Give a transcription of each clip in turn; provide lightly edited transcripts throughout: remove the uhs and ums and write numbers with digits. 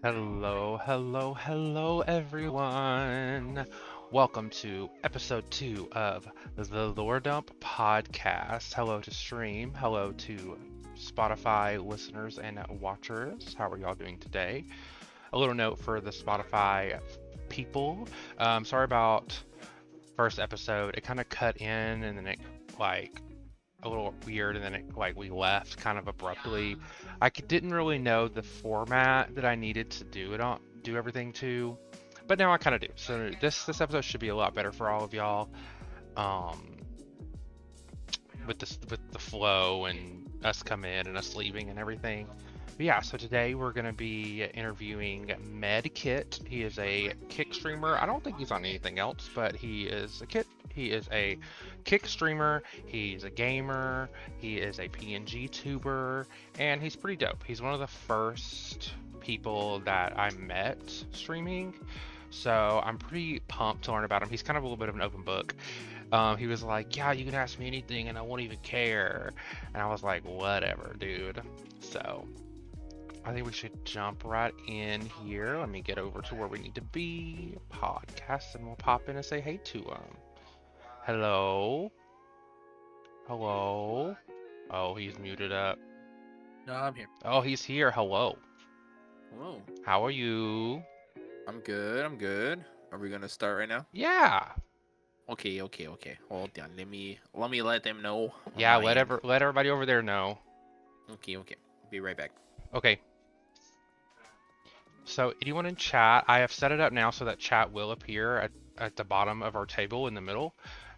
Hello, hello, hello, everyone. Welcome to episode 2 of the Lore Dump podcast. Hello to stream. Hello to Spotify listeners and watchers. How are y'all doing today? A little note for the Spotify people. Sorry about first episode. It kind of cut in and then it like a little weird and then we left kind of abruptly. Didn't really know the format that I needed to do everything to, but now I kind of do. So this episode should be a lot better for all of y'all, um with the flow and us come in and us leaving and everything. But yeah, so today we're going to be interviewing MeDKitt. He is a kick streamer. I don't think he's on anything else, but he is a kit. He is a kick streamer. He's a gamer. He is a PNGTuber, and he's pretty dope. He's one of the first people that I met streaming, so I'm pretty pumped to learn about him. He's kind of a little bit of an open book. He was like, "Yeah, you can ask me anything, and I won't even care." And I was like, "Whatever, dude." So I think we should jump right in here. Let me get over to where we need to be. Podcast, and we'll pop in and say hey to him. Hello? Hello? Oh, he's muted up. No, I'm here. Oh, he's here. Hello. Hello. How are you? I'm good. I'm good. Are we gonna start right now? Yeah. Okay. Hold on. Let me let them know. Yeah, On my end. let everybody over there know. Okay. Be right back. Okay. So anyone in chat, I have set it up now so that chat will appear at the bottom of our table in the middle.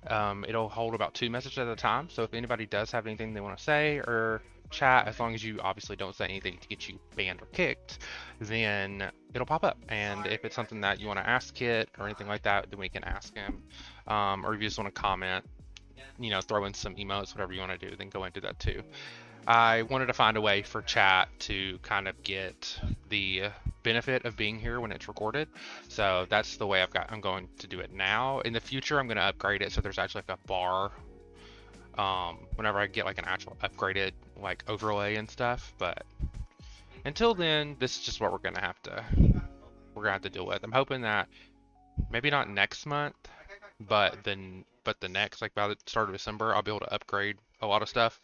It'll hold about 2 messages at a time. So if anybody does have anything they want to say or chat, as long as you obviously don't say anything to get you banned or kicked, then it'll pop up. And if it's something that you want to ask Kit or anything like that, then we can ask him. Or if you just want to comment, throw in some emotes, whatever you want to do, then go into that too. I wanted to find a way for chat to kind of get the benefit of being here when it's recorded. So that's the way I'm going to do it now. In the future, I'm going to upgrade it so there's actually like a bar whenever I get like an actual upgraded like overlay and stuff. But until then, this is just what we're going to have to deal with. I'm hoping that maybe not next month, but the next, like by the start of December, I'll be able to upgrade a lot of stuff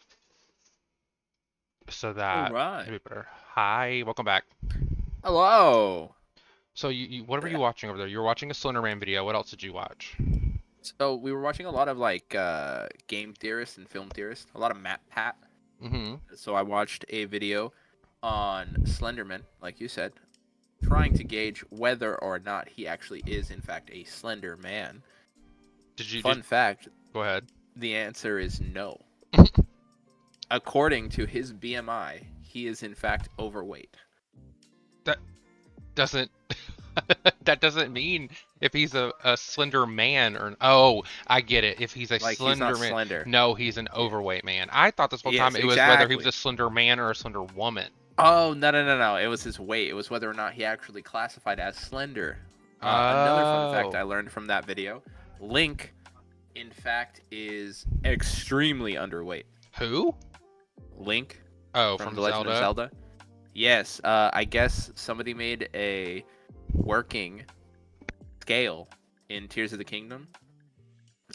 so All that right. it'll be better. Hi, welcome back. Hello. So what were you watching over there? You were watching a Slenderman video. What else did you watch? So we were watching a lot of like game theorists and film theorists. A lot of Matt Pat. Mm-hmm. So I watched a video on Slenderman, like you said, trying to gauge whether or not he actually is in fact a slender man. Fun fact. Go ahead. The answer is no. According to his BMI, he is in fact overweight. That doesn't that doesn't mean if he's a slender man or I get it. If he's a Like slender he's not man. slender. No, he's an overweight man. I thought this whole time Yes, it was whether he was exactly. a slender man or a slender woman. Oh, no. It was his weight. It was whether or not he actually classified as slender. Another fun fact Oh. I learned from that video, Link, in fact, is extremely underweight. Who? Link Oh, from from The Legend of Zelda. Yes, I guess somebody made a working scale in Tears of the Kingdom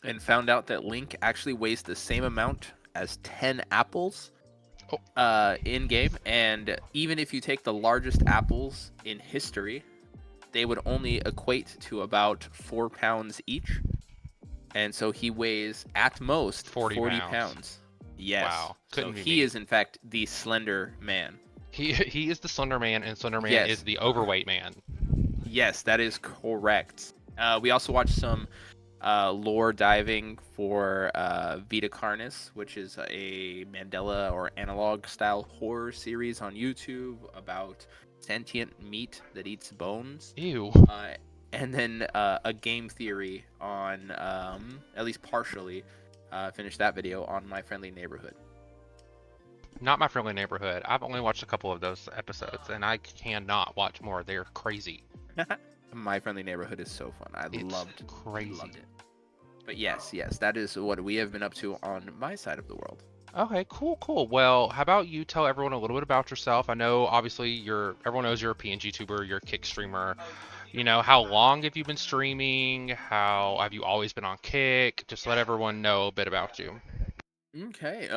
and found out that Link actually weighs the same amount as 10 apples in game. And even if you take the largest apples in history, they would only equate to about 4 pounds each. And so he weighs at most 40 pounds. Yes. Wow. So he is in fact the slender man. He is the slender man, and slender man is the overweight man. Yes, that is correct. We also watched some lore diving for Vita Carnis, which is a Mandela or analog style horror series on YouTube about sentient meat that eats bones. Ew. And then a game theory on, at least partially, finished that video on My Friendly Neighborhood. Not My Friendly Neighborhood. I've only watched a couple of those episodes, and I cannot watch more. They're crazy. My Friendly Neighborhood is so fun. I loved crazy. Loved it. But yes, that is what we have been up to on my side of the world. Okay, cool, cool. Well, how about you tell everyone a little bit about yourself? I know obviously everyone knows you're a PNG tuber, you're a kick streamer. You know, how long have you been streaming? How have you always been on Kick? Just let everyone know a bit about you. Okay.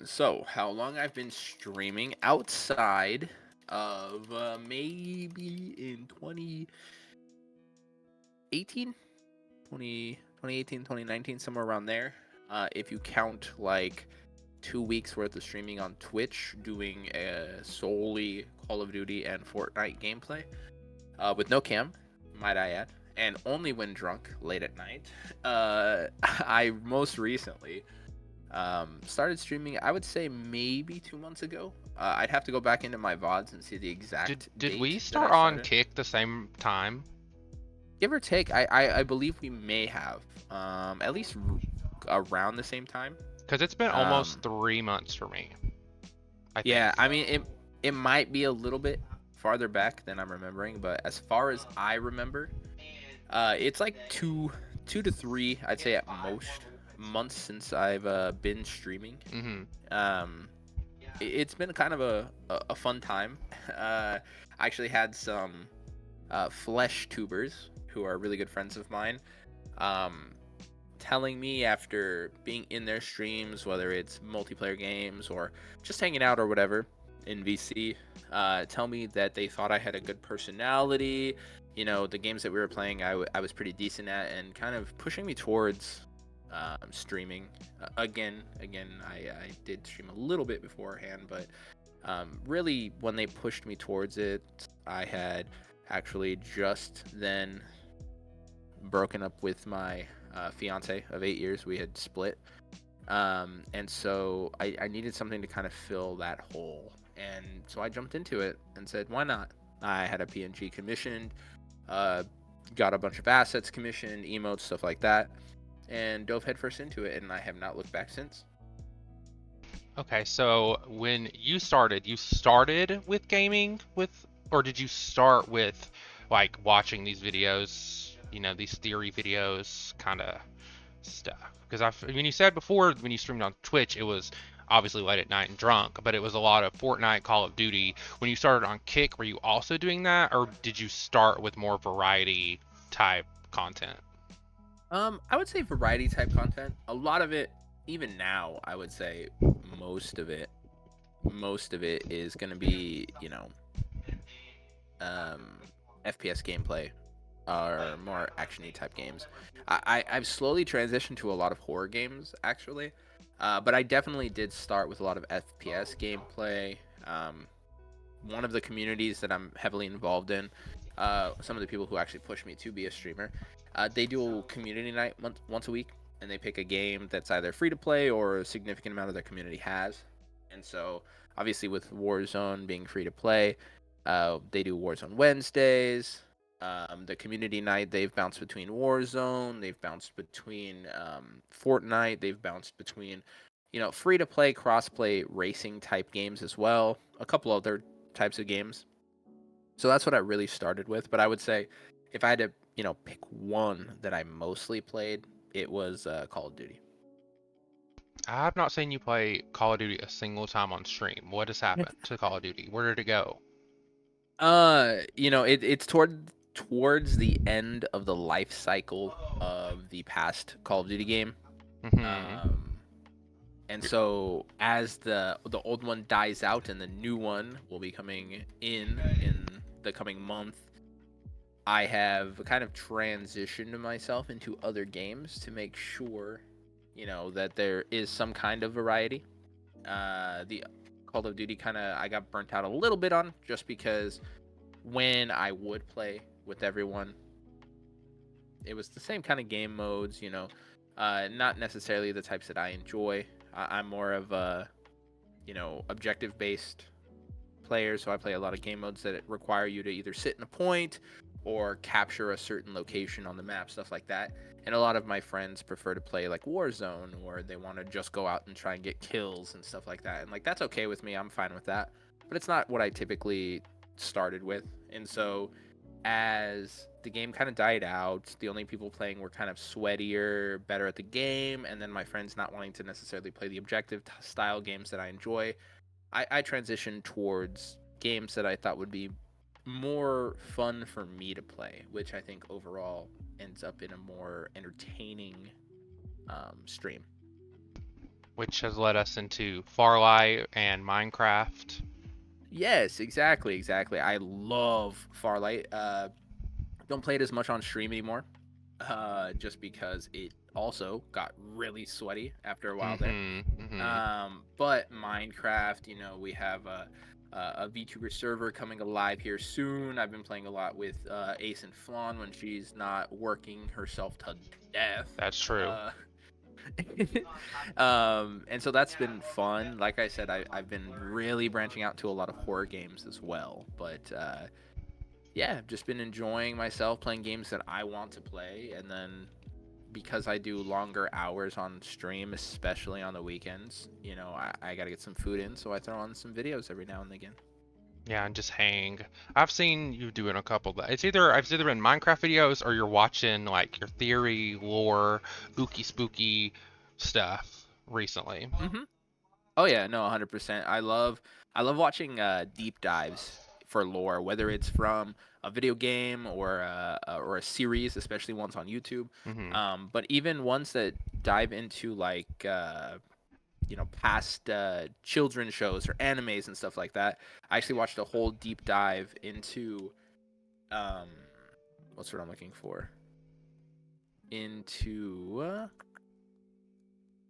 So how long I've been streaming outside of maybe in 2018, 2018, 2019, somewhere around there. If you count like 2 weeks worth of streaming on Twitch, doing solely Call of Duty and Fortnite gameplay, with no cam, might I add, and only when drunk late at night. I most recently started streaming, I would say maybe 2 months ago. I'd have to go back into my VODs and see the Did exact did we date that I start on started. Kick the same time? Give or take, I believe we may have, at least around the same time. Because it's been almost Um, 3 months for me, I yeah, think. I mean it might be a little bit farther back than I'm remembering, but as far as I remember, it's like two to three, I'd say at most, months since I've been streaming. Mm-hmm. Um, it's been kind of a fun time. I actually had some flesh tubers who are really good friends of mine, um, telling me after being in their streams, whether it's multiplayer games or just hanging out or whatever in VC, tell me that they thought I had a good personality. You know, the games that we were playing, I was pretty decent at, and kind of pushing me towards streaming. Again, I did stream a little bit beforehand, but really, when they pushed me towards it, I had actually just then broken up with my fiance of 8 years. We had split. And so I needed something to kind of fill that hole. And so I jumped into it and said, why not? I had a PNG commissioned, uh, got a bunch of assets commissioned, emotes, stuff like that, and dove headfirst into it. And I have not looked back since. Okay, so when you started with gaming or did you start with like watching these videos, these theory videos kind of stuff? Because when you said before when you streamed on Twitch, it was obviously late at night and drunk, but it was a lot of Fortnite, Call of Duty. When you started on Kick, were you also doing that, or did you start with more variety type content? I would say variety type content. A lot of it, even now, I would say most of it, most of it is going to be, um, FPS gameplay or more actiony type games. I've slowly transitioned to a lot of horror games actually, but I definitely did start with a lot of FPS gameplay. One of the communities that I'm heavily involved in, some of the people who actually push me to be a streamer, they do a community night once a week, and they pick a game that's either free to play or a significant amount of their community has. And so, obviously, with Warzone being free to play, they do Warzone Wednesdays. The community night, they've bounced between Warzone, they've bounced between Fortnite, they've bounced between, free to play, cross play racing type games as well. A couple other types of games. So that's what I really started with. But I would say if I had to, pick one that I mostly played, it was Call of Duty. I have not seen you play Call of Duty a single time on stream. What has happened to Call of Duty? Where did it go? It's towards the end of the life cycle of the past Call of Duty game. Hmm. Um, and so as the old one dies out and the new one will be coming in the coming month, I have kind of transitioned myself into other games to make sure, that there is some kind of variety. The Call of Duty I got burnt out a little bit on just because when I would play with everyone, it was the same kind of game modes, not necessarily the types that I enjoy. I'm more of a, objective based player, so I play a lot of game modes that require you to either sit in a point or capture a certain location on the map, stuff like that. And a lot of my friends prefer to play like Warzone, or they want to just go out and try and get kills and stuff like that. And like that's okay with me. I'm fine with that. But it's not what I typically started with. And so as the game kind of died out, the only people playing were kind of sweatier, better at the game, and then my friends not wanting to necessarily play the objective style games that I enjoy, I transitioned towards games that I thought would be more fun for me to play, which I think overall ends up in a more entertaining stream. Which has led us into Farlight and Minecraft. Yes, exactly, exactly. I love Farlight. Don't play it as much on stream anymore, just because it also got really sweaty after a while there. Mm-hmm. Mm-hmm. But Minecraft, we have a VTuber server coming alive here soon. I've been playing a lot with Ace and Flan when she's not working herself to death. That's true. Uh, and so that's been fun. Like I said, I've been really branching out to a lot of horror games as well. But yeah, I've just been enjoying myself playing games that I want to play. And then because I do longer hours on stream, especially on the weekends, I got to get some food in. So I throw on some videos every now and again. Yeah, and just hang. I've seen you doing a couple that it's either been Minecraft videos or you're watching like your theory, lore, ooky spooky stuff recently. Hmm. Oh yeah, no, 100%. I love watching deep dives for lore, whether it's from a video game or a series, especially ones on YouTube. Hmm. But even ones that dive into like past children's shows or animes and stuff like that. I actually watched a whole deep dive into um, what's what I'm looking for? Into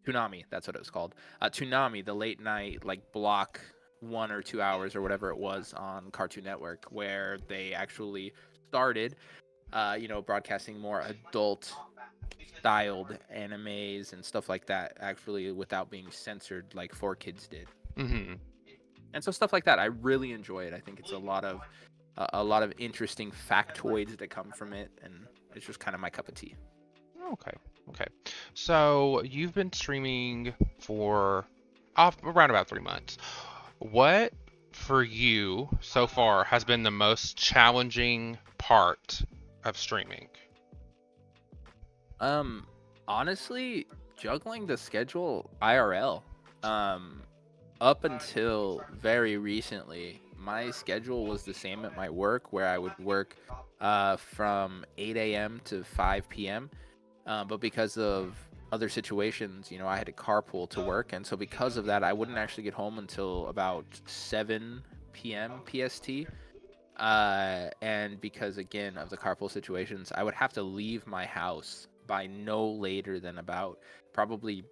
Toonami. That's what it was called. Toonami, the late night like block 1 or 2 hours or whatever it was on Cartoon Network, where they actually started, broadcasting more adult styled animes and stuff like that, actually without being censored like 4Kids did. Hmm. And so stuff like that, I really enjoy it. I think it's a lot of interesting factoids that come from it, and it's just kind of my cup of tea. Okay. Okay. So you've been streaming for around about 3 months. What for you so far has been the most challenging part of streaming? Um, Honestly, juggling the schedule IRL. Um, Up until very recently, my schedule was the same at my work, where I would work from 8 a.m. to 5 p.m. But because of other situations, I had to carpool to work, and so because of that, I wouldn't actually get home until about 7 p.m. PST. And because again of the carpool situations, I would have to leave my house by no later than about probably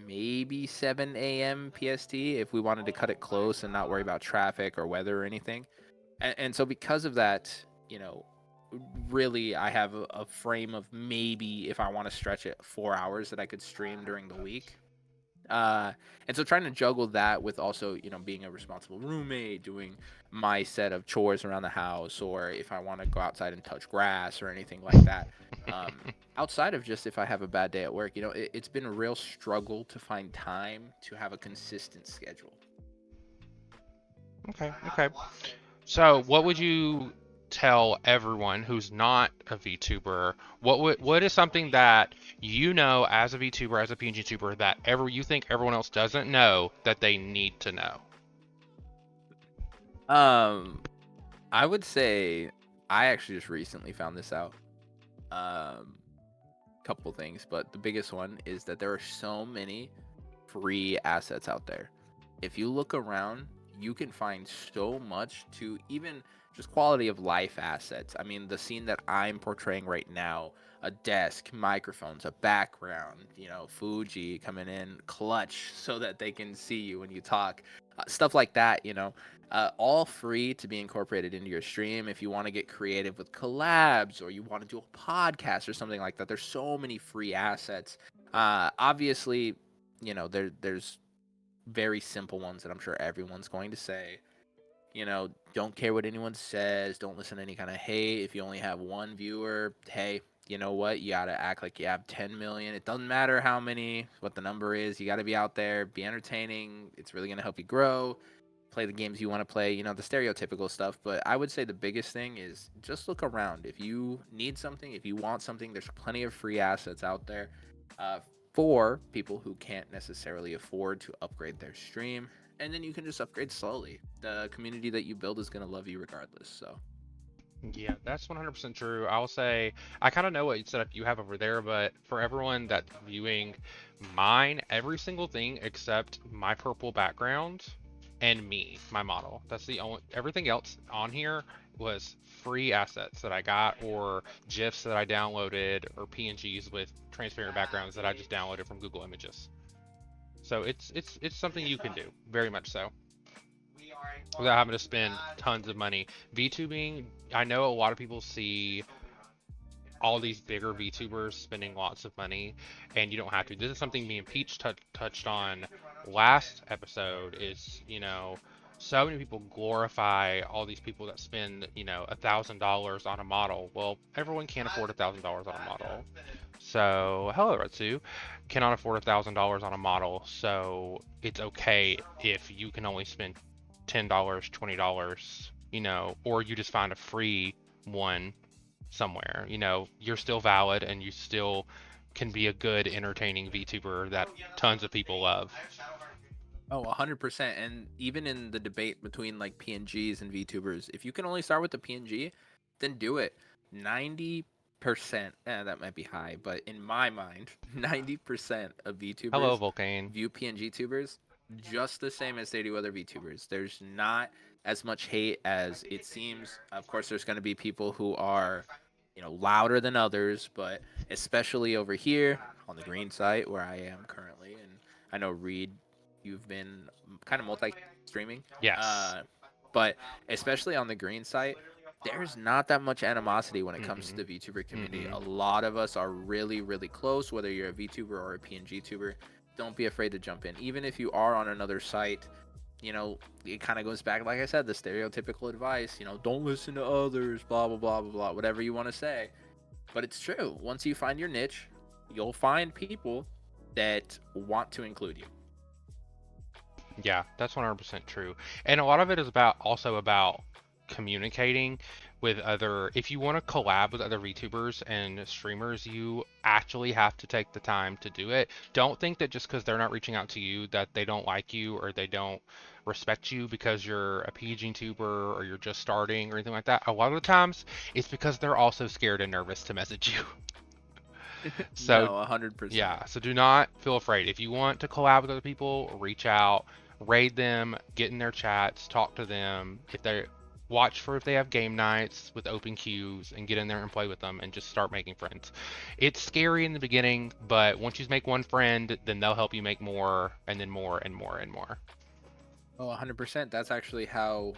maybe 7 a.m. PST if we wanted to cut it close and not worry about traffic or weather or anything. And so because of that, you know, really I have a frame of maybe if I want to stretch it 4 hours that I could stream during the week. uh and so trying to juggle that with also being a responsible roommate, doing my set of chores around the house, or if I want to go outside and touch grass or anything like that, um outside of just if I have a bad day at work, it's been a real struggle to find time to have a consistent schedule. Okay. Okay. So what would you tell everyone who's not a VTuber? What is something that you know as a VTuber, as a PNGTuber, that you think everyone else doesn't know that they need to know? um I would say I actually just recently found this out. Couple things, but the biggest one is that there are so many free assets out there. If you look around, you can find so much to even just quality of life assets. I mean, the scene that I'm portraying right now, a desk, microphones, a background, Fuji coming in clutch so that they can see you when you talk, stuff like that, all free to be incorporated into your stream. If you want to get creative with collabs or you want to do a podcast or something like that, there's so many free assets. Obviously, there's very simple ones that I'm sure everyone's going to say. Don't care what anyone says. Don't listen to any kind of hate. If you only have one viewer, hey, you know what? You gotta act like you have 10 million. It doesn't matter what the number is. You gotta be out there, be entertaining. It's really gonna help you grow. play the games you want to play, you know, the stereotypical stuff. But I would say the biggest thing is just look around. If you need something, if you want something, there's plenty of free assets out there uh, for people who can't necessarily afford to upgrade their stream. And then you can just upgrade slowly. The community that you build is going to love you regardless. So. Yeah, that's 100% true. I'll say I kind of know what setup you have over there, but for everyone that's viewing mine, every single thing except my purple background and me, my model. That's the only, everything else on here was free assets that I got or GIFs that I downloaded or PNGs with transparent backgrounds that I just downloaded from Google Images. So it's something you can do, very much so, without having to spend tons of money. VTubing, I know a lot of people see all these bigger VTubers spending lots of money, and you don't have to. This is something me and Peach touched on last episode. Is so many people glorify all these people that spend $1,000 on a model. Well, everyone can't afford $1,000 on a model. So hello, Retsu, cannot afford $1,000 on a model. So it's okay if you can only spend $10, $20, or you just find a free one somewhere. You're still valid and you still can be a good, entertaining VTuber that tons of people love. Oh, 100%. And even in the debate between like PNGs and VTubers, if you can only start with the PNG, then do it. 90%, that might be high, but in my mind, 90% of Hello, VTubers Volcane. view PNG tubers just the same as they do other VTubers. There's not as much hate as it seems. Of course, there's going to be people who are, louder than others, but especially over here on the green site where I am currently, and I know Reed, you've been kind of multi-streaming, Yes. uh, but especially on the green site, there's not that much animosity when it comes to Mm-mm. the VTuber community. Mm-mm. A lot of us are really, really close, whether you're a VTuber or a PNG tuber. Don't be afraid to jump in. Even if you are on another site, it kind of goes back, like I said, the stereotypical advice, don't listen to others, blah, blah, blah, blah, blah, whatever you want to say. But it's true. Once you find your niche, you'll find people that want to include you. Yeah, that's 100% true. And a lot of it is also about communicating with other, if you want to collab with other VTubers and streamers, you actually have to take the time to do it. Don't think that just because they're not reaching out to you that they don't like you or they don't respect you because you're a PG tuber or you're just starting or anything like that. A lot of the times it's because they're also scared and nervous to message you. So No, 100%. yeah, so do not feel afraid. If you want to collab with other people, reach out, raid them, get in their chats, talk to them. If they watch for if they have game nights with open queues and get in there and play with them and just start making friends. It's scary in the beginning, but once you make one friend, then they'll help you make more and then more and more and more. Oh, 100%. That's actually how,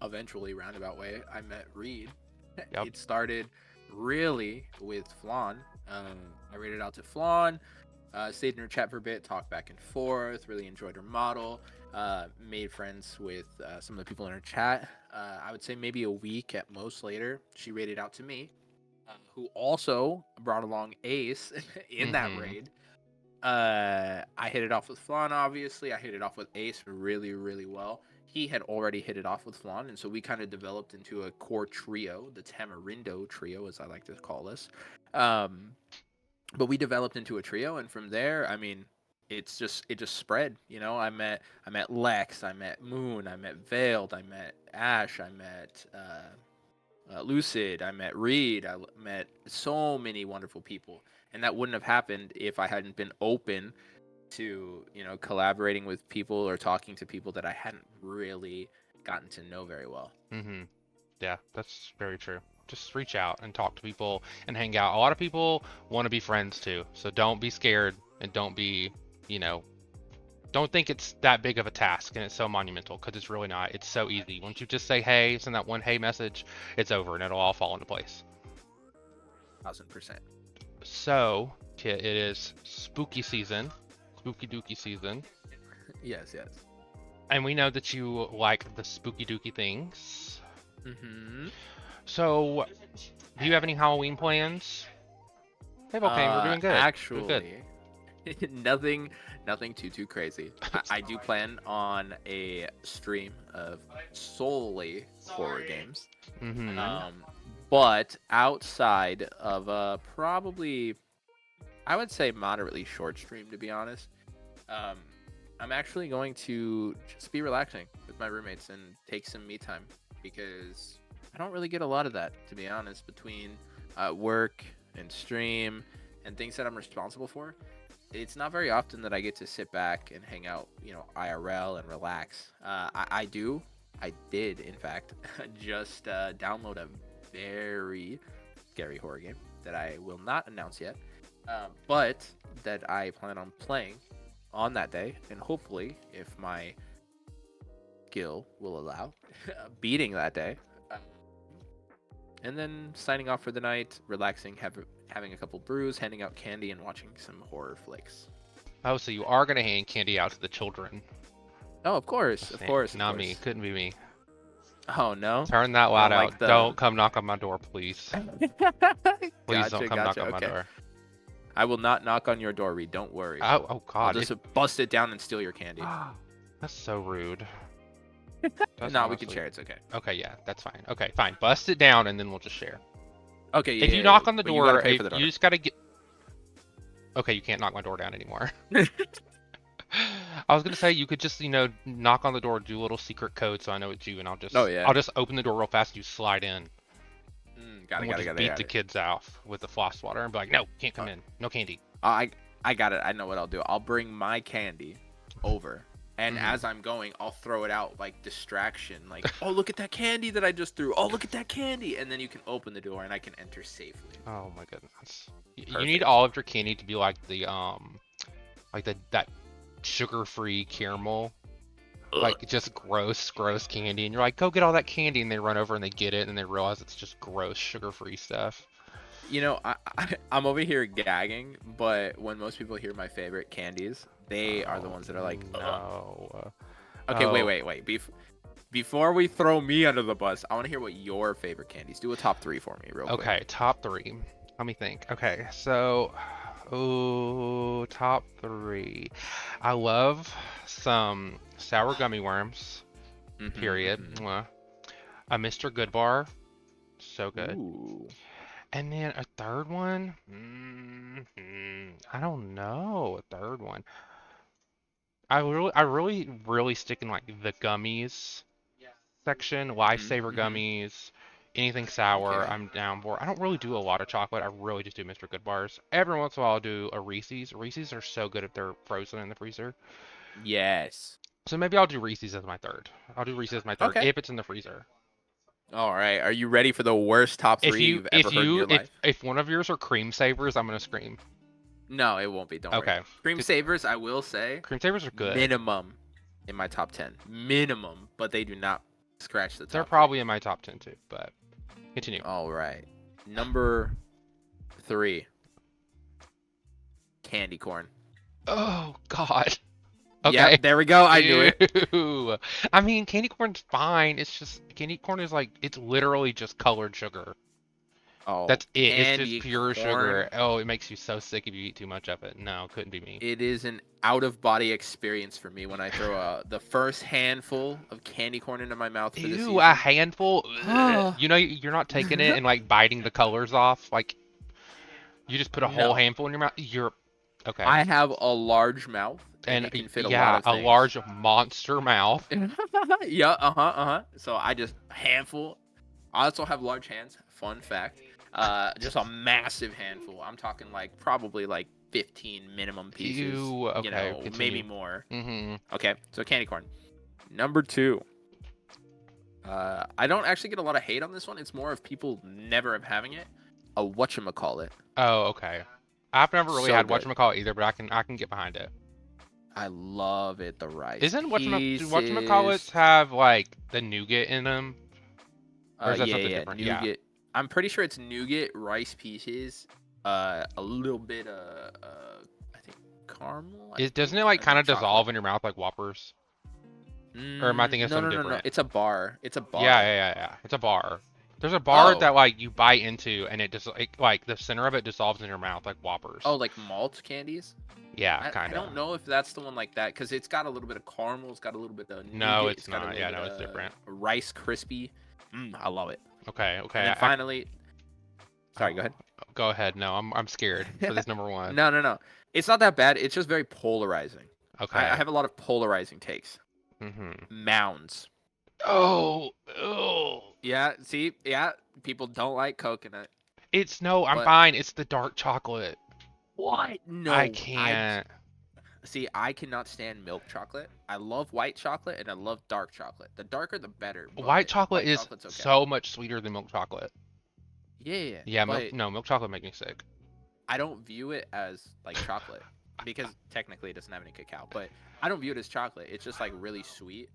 eventually, roundabout way, I met Reed. Yep. It started really with Flan. I rated out to Flan, stayed in her chat for a bit, talked back and forth, really enjoyed her model, made friends with some of the people in her chat. I would say maybe a week at most later, she rated out to me, who also brought along Ace in that Mm-hmm. raid. I hit it off with Flan, obviously. I hit it off with Ace really, really well. He had already hit it off with Flan, and so we kind of developed into a core trio, the Tamarindo trio, as I like to call this. Um, but we developed into a trio, and from there, I mean, it just spread. I met Lex, I met Moon, I met Veiled, I met Ash, I met Lucid, I met Reed, met so many wonderful people, and that wouldn't have happened if I hadn't been open to collaborating with people or talking to people that I hadn't really gotten to know very well. Mm-hmm. Yeah, that's very true. Just reach out and talk to people and hang out. A lot of people want to be friends too, so don't be scared and don't be, you know, don't think it's that big of a task and it's so monumental because it's really not. It's so easy. Once you just say hey, send that one hey message, it's over and it'll all fall into place. 1,000%. So, Kit, it is spooky season, spooky dooky season, Yes, yes. and we know that you like the spooky dooky things. Mm-hmm. So, do you have any Halloween plans? Hey, Volcane, we're doing good. Doing good. Actually, nothing, nothing too crazy. I do plan on a stream of solely horror games. Mm-hmm. Um, but outside of probably, I would say moderately short stream, to be honest. Um, I'm actually going to just be relaxing with my roommates and take some me time because I don't really get a lot of that, to be honest, between work and stream and things that I'm responsible for. It's not very often that I get to sit back and hang out, IRL and relax. I did, in fact, just download a very scary horror game that I will not announce yet, but that I plan on playing on that day, and hopefully, if my skill will allow, beating that day. And then signing off for the night, relaxing, having a couple brews, handing out candy, and watching some horror flicks. Oh, so you are gonna hand candy out to the children? Oh, of course, of course, of Not me. course. Couldn't be me. Oh no, Turn that you loud don't out. like the. Don't come knock on my door, please. Please don't come knock on my Okay, door. I will not knock on your door, Reed. Don't worry. Oh I'll God. just bust it down and steal your candy. That's so rude. No, we can share. It's okay. Okay, yeah, that's fine. Okay, fine. Bust it down and then we'll just share. Okay, yeah. If you knock on the but you gotta door, pay for the door. you just gotta get. Okay, you can't knock my door down anymore. I was gonna say you could just, knock on the door, do a little secret code so I know it's you, and I'll just, Oh, yeah. I'll just open the door real fast and you slide in. Got And it, we'll got it, just got it. beat got the it. kids off with the floss water and be like, no, can't come in, no candy. I got it. I know what I'll do. I'll bring my candy over, and as I'm going, I'll throw it out like distraction. Like, oh, look at that candy that I just threw. Oh, look at that candy, and then you can open the door and I can enter safely. Oh my goodness. You Perfect. need all of your candy to be like that sugar-free caramel. Like just gross candy, and you're like, go get all that candy, and they run over and they get it, and they realize it's just gross sugar-free stuff. I'm over here gagging, but when most people hear my favorite candies, they are the ones that are like, no. Okay, wait. Before we throw me under the bus, I want to hear what your favorite candies. Do a top 3 for me, real quick. Okay, top 3. Let me think. Okay, so, top 3. I love some sour gummy worms. Period. Mwah. A Mr. Goodbar. So good. Ooh. And then a third one? I don't know. A third one. I really stick in like the gummies section. Lifesaver gummies. Anything sour, Okay. I'm down for. I don't really do a lot of chocolate. I really just do Mr. Goodbars. Every once in a while, I'll do a Reese's. Reese's are so good if they're frozen in the freezer. Yes. So maybe I'll do Reese's as my third. I'll do Reese's as my third Okay. if it's in the freezer. All right. Are you ready for the worst top 3 you've ever heard in your life? If one of yours are cream savers, I'm gonna scream. No, it won't be. Don't worry. Okay. Cream savers, I will say, Cream savers are good. minimum in my top 10. Minimum, but they do not scratch the top. They're probably in my top 10 too, but continue. All right. Number 3. Candy corn. Oh God. Okay. Yeah, there we go. I knew it. Ew. I mean, candy corn's fine. It's just candy corn is like it's literally just colored sugar. Oh, That's it. It's candy just pure corn. sugar. Oh, it makes you so sick if you eat too much of it. No, couldn't be me. It is an out-of-body experience for me when I throw the first handful of candy corn into my mouth for the season. Ew, a handful. Ugh. You're not taking it and like biting the colors off. Like you just put a whole handful in your mouth. You're okay. I have a large mouth, and it can fit a lot of things. A large monster mouth. Yeah, So I just handful. I also have large hands. Fun fact. Just a massive handful. I'm talking like probably like 15 minimum pieces. Ew, okay, maybe more. Mm-hmm. Okay, so candy corn. Number 2. I don't actually get a lot of hate on this one. It's more of people never have having it. A whatchamacallit. Oh, okay. I've never really So had good. whatchamacallit either, but I can get behind it. I love it. The rice. Isn't do pieces. whatchamacallits have like the nougat in them? Or is that yeah, something yeah, different? nougat. Yeah. I'm pretty sure it's nougat, rice pieces, a little bit of I think caramel. Doesn't it like kind of dissolve in your mouth like Whoppers? Or am I thinking of something different? No. It's a bar. It's a bar. Yeah. It's a bar. There's a bar Oh, that like you bite into and it just like the center of it dissolves in your mouth like Whoppers. oh, like malt candies. Yeah, I kinda. don't know if that's the one like that because it's got a little bit of caramel, it's got a little bit of No, nougat, it's it's got a not. little Yeah, bit no, it's of different. rice crispy. I love it. Okay, And okay. then finally, sorry, go Oh, ahead. go ahead. No, I'm scared for this number one. No, no, no. It's not that bad. It's just very polarizing. I Okay. have a lot of polarizing takes. Mhm. Mounds. Oh, oh. Yeah, see, yeah, people don't like coconut, It's no, I'm but fine. It's the dark chocolate. what? I No, can't. see. I cannot stand milk chocolate. I love white chocolate and I love dark chocolate. The darker the better, White but chocolate white is chocolate's okay. so much sweeter than milk chocolate. Yeah, yeah, yeah, Yeah, but milk chocolate make me sick. I don't view it as like chocolate because technically it doesn't have any cacao. But I don't view it as chocolate. It's just like really sweet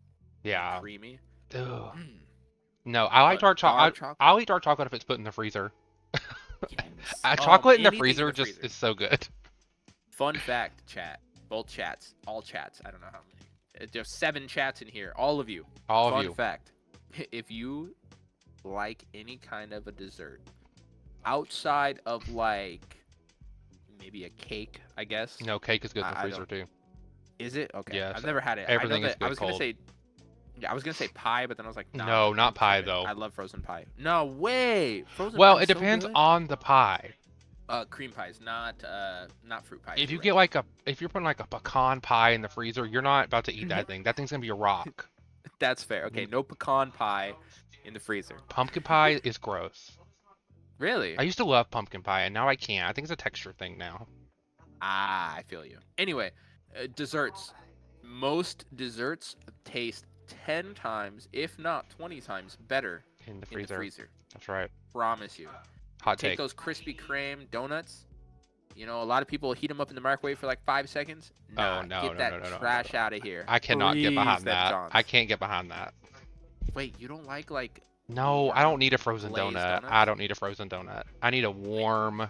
and Yeah. creamy. Ugh. Mm. No, I like But dark dark chocolate. chocolate, I'll eat dark chocolate if it's put in the freezer. yes. Chocolate in the Anything in freezer the just freezer. is so good. Fun fact, chat. Both chats, all chats. I don't know how many. There's 7 chats in here. All of you. All of Fun you. fact: if you like any kind of a dessert outside of like maybe a cake, I guess. No, cake is good in the I freezer don't. too. Is it okay? Yes, I've never had it. I know everything is that. I good was gonna cold. say. Yeah, I was gonna say pie, but then I was like, nah, No, not I'm pie tripping. though. I love frozen pie. No way, frozen Well, pie it is so depends good. on the pie. Cream pies, not fruit pies. If You're you right. get if you're putting like a pecan pie in the freezer, you're not about to eat that thing. That thing's gonna be a rock. That's fair. Okay, Mm, no pecan pie in the freezer. Pumpkin pie is gross. Really? I used to love pumpkin pie, and now I can't. I think it's a texture thing now. Ah, I feel you. Anyway, desserts. Most desserts taste 10 times, if not 20 times, better In the in the freezer. freezer. That's right. Promise you. Hot Take take. those Krispy Kreme donuts. You know, a lot of people heat them up in the microwave for like 5 seconds. Oh Nah, no, get no, no, that no, no, no, trash no. out of here. I cannot get Freeze behind them that. I Johns. can't get behind that. Wait, you don't like No, I don't warm need a frozen glazed donut. I donuts? don't need a frozen donut. I need a warm.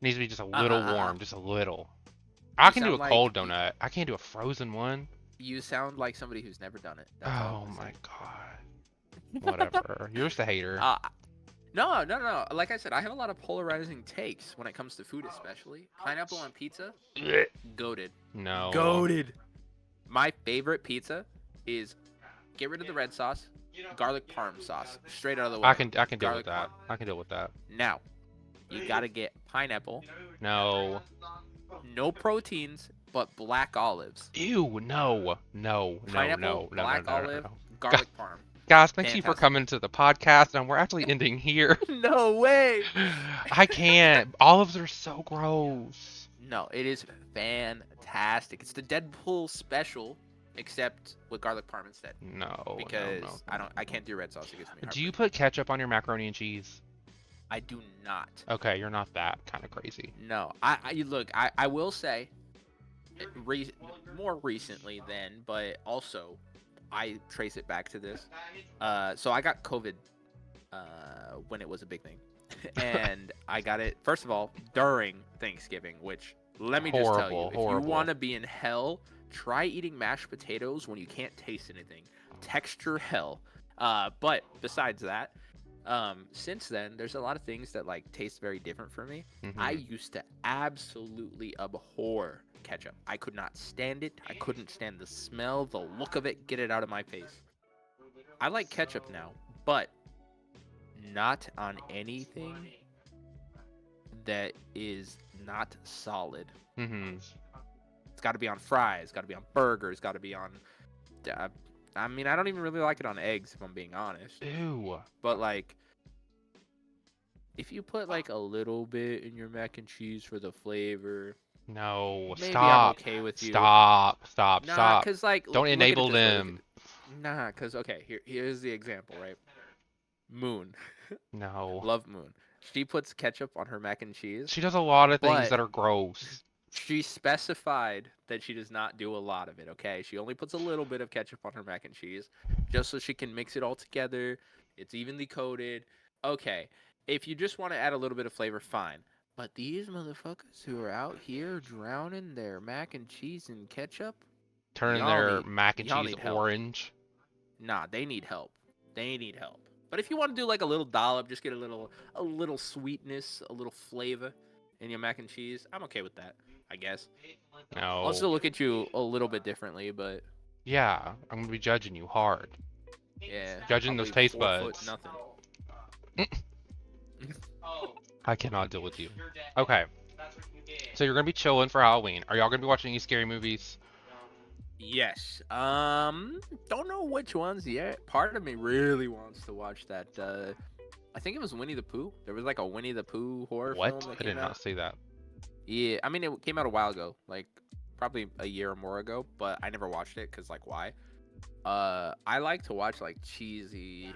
Needs to be just a Uh uh little uh uh. warm, just a little. I You can do a sound like cold donut. I can't do a frozen one. you sound like somebody who's never done it. That's all I'm Oh gonna my say. god. Whatever. You're just a hater. No, no, no. Like I said, I have a lot of polarizing takes when it comes to food, especially pineapple on pizza. Blech. Goated. No. Goated. My favorite pizza is get rid of the red sauce, garlic parm sauce, straight out of the way. I can deal with Garlic that. parm. I can deal with that. Now, you gotta get pineapple, No. no proteins, but black olives. Ew, no. No, no, no, Pineapple, no, no, black no, no, olive, no. garlic parm. Guys, thank you for Fantastic. coming to the podcast, and we're actually ending here. No way. I can't. Olives are so gross. No, it is fantastic. It's the Deadpool special, except with garlic parm instead. No, no, no, Because no. I can't do red sauce. It gives me Do you heartburn. put ketchup on your macaroni and cheese? I do not. Okay, you're not that kind of crazy. No, look. I will say, re- more recently then, but also I trace it back to this. So I got COVID when it was a big thing, and I got it first of all during Thanksgiving, which let me just tell you, Horrible, if you horrible. want to be in hell, try eating mashed potatoes when you can't taste anything. Texture hell. But besides that, since then, there's a lot of things that like taste very different for me. I Mhm. used to absolutely abhor ketchup. I could not stand it. I couldn't stand the smell, the look of it. Get it out of my face. I like ketchup now, but not on anything that is not solid. Mhm. It's got to be on fries, got to be on burgers, got to be on. Uh, I mean, I don't even really like it on eggs, if I'm being honest. Ew. But like, if you put like a little bit in your mac and cheese for the flavor, No. maybe I'm Stop. okay with you. Stop. Stop. Nah, Stop. cause like, Don't look at it enable this way. them. Nah, cause okay, here's the example, right? Moon, No. love Moon. She puts ketchup on her mac and cheese, She does a lot of things but that are gross. she specified that she does not do a lot of it, okay? She only puts a little bit of ketchup on her mac and cheese just so she can mix it all together. It's evenly coated. Okay, if you just want to add a little bit of flavor, fine. But these motherfuckers who are out here drowning their mac and cheese in ketchup, Turning y'all their need mac and y'all cheese need help. orange. Nah, they need help. They need help. But if you want to do like a little dollop, just get a little sweetness, a little flavor in your mac and cheese, I'm okay with that, I guess. I'll No. still look at you a little bit differently, but Yeah, I'm gonna be judging you hard. yeah, Judging those probably taste 4 foot buds. nothing. I cannot deal with you. Okay, so you're gonna be chilling for Halloween. Are y'all gonna be watching any scary movies? Yes. Don't know which ones yet. Part of me really wants to watch that. I think it was Winnie the Pooh. There was like a Winnie the Pooh horror film What? that I did came not out. see that. Yeah, I mean it came out a while ago, like probably a year or more ago, but I never watched it because like why? I like to watch like cheesy,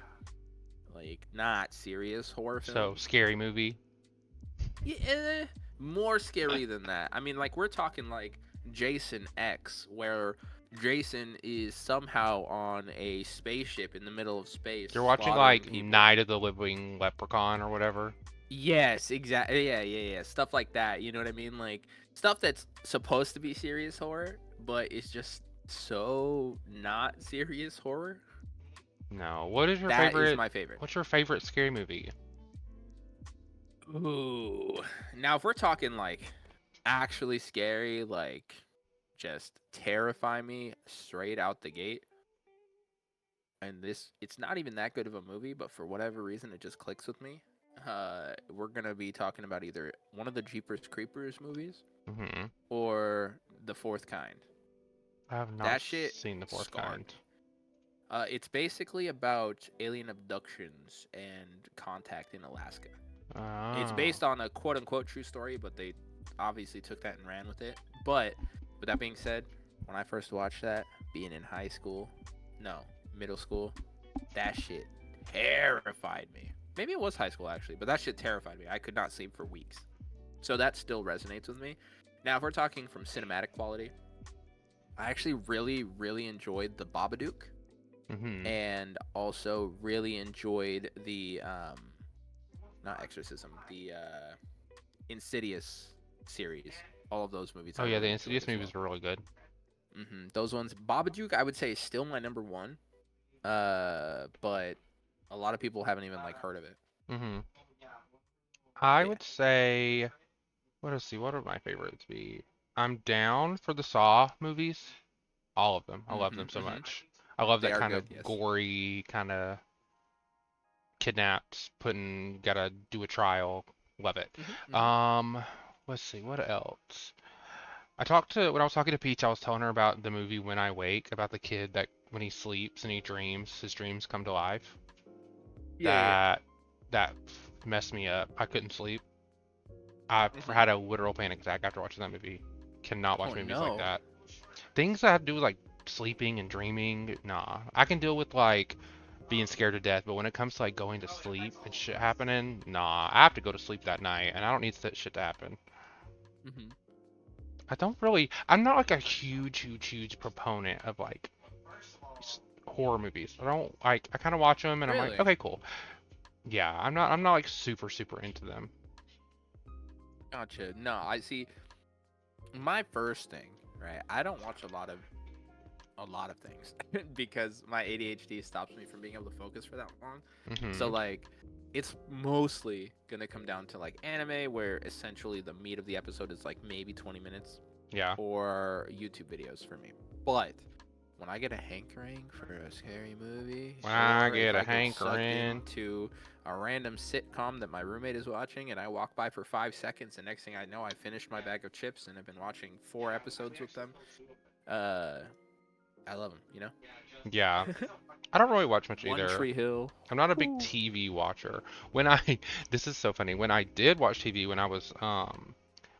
like not serious horror So, films. scary movie. Yeah, more scary than that. I mean, like we're talking like Jason X, where Jason is somehow on a spaceship in the middle of space, You're watching slaughtering like people. Night of the Living Leprechaun or whatever. Yes, exactly. Yeah. Stuff like that. You know what I mean? Like stuff that's supposed to be serious horror, but it's just so not serious horror. No. What is your That is favorite? my favorite. What's your favorite scary movie? Ooh. Now, if we're talking like actually scary, like just terrify me straight out the gate, and this, it's not even that good of a movie, but for whatever reason, it just clicks with me. We're gonna be talking about either one of the Jeepers Creepers movies Hmm. or The Fourth Kind. I have not That shit seen The Fourth scarred Kind. me. It's basically about alien abductions and contact in Alaska. It's Oh. based on a quote unquote true story, but they obviously took that and ran with it. But with that being said, when I first watched that, being in high school, no, middle school, that shit terrified me. Maybe it was high school actually, but that shit terrified me. I could not sleep for weeks. So that still resonates with me. Now, if we're talking from cinematic quality, I actually really enjoyed the Babadook, Hmm. and also really enjoyed the not Exorcism, the Insidious series. All of those movies I Oh yeah, the really enjoyed Insidious as movies well. were really good. Those ones, Babadook, I would say is still my number one. But a lot of people haven't even like heard of it. Hmm. I Yeah. would say, let us see, what would my favorites be? I'm down for the Saw movies. All of them. I love them so Mm-hmm. much. I love They that are kind good. of Yes. gory, kind of kidnapped, putting, gotta do a trial. Love it. Mm-hmm. Um, let's see, what else? When I was talking to Peach, I was telling her about the movie When I Wake, about the kid that when he sleeps and he dreams, his dreams come to life. Yeah. That, that messed me up. I couldn't sleep. I Mm-hmm. had a literal panic attack after watching that movie. Cannot Oh watch movies like no. that. Things that have to do with like sleeping and dreaming, nah. I can deal with like being scared to death, but when it comes to like going to sleep and shit happening, nah. I have to go to sleep that night, and I don't need that shit to happen. Mm-hmm. I'm not like a huge proponent of like horror movies. I don't like, I kind of watch them and I'm like, Really? okay, cool. Yeah, I'm not like super into them. Gotcha. No, I see. My first thing, right? I don't watch a lot of things because my ADHD stops me from being able to focus for that long. So Hmm. like it's mostly going to come down to like anime where essentially the meat of the episode is like maybe 20 minutes Yeah. or YouTube videos for me. But when I get a hankering for a scary movie When I or if get a I get sucked hankering. into a random sitcom that my roommate is watching and I walk by for 5 seconds and next thing I know I finished my bag of chips and I've been watching 4 episodes with them. Uh I love them, you know? Yeah. I don't really watch much One either. Tree Hill. I'm not a big Whew. TV watcher. When I this is so funny. When I did watch TV when I was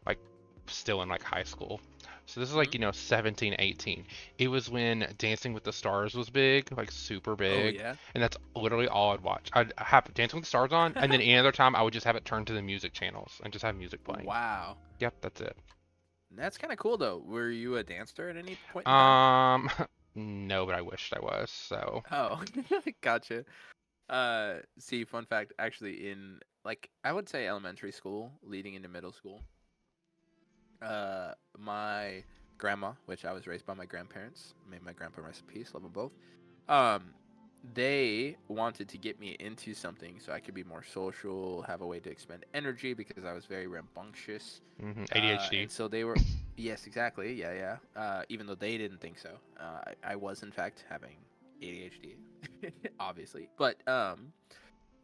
like still in like high school. So this is like, Mhm. 17, 18. It was when Dancing with the Stars was big, like super Oh big, yeah. and that's literally all I'd watch. I'd have Dancing with the Stars on, and then any other time I would just have it turned to the music channels and just have music playing. Wow. Yep, that's it. That's kind of cool though. Were you a dancer at any point in time? Um, no, but I wished I was. So, Oh, gotcha. See, fun fact, actually, in like I would say elementary school, leading into middle school, my grandma, which I was raised by my grandparents, may my grandpa rest in peace, love them both. Um, they wanted to get me into something so I could be more social, have a way to expend energy because I was very rambunctious. ADHD. And so they were, yes, exactly, yeah, yeah. Even though they didn't think so, I was in fact having ADHD, obviously. But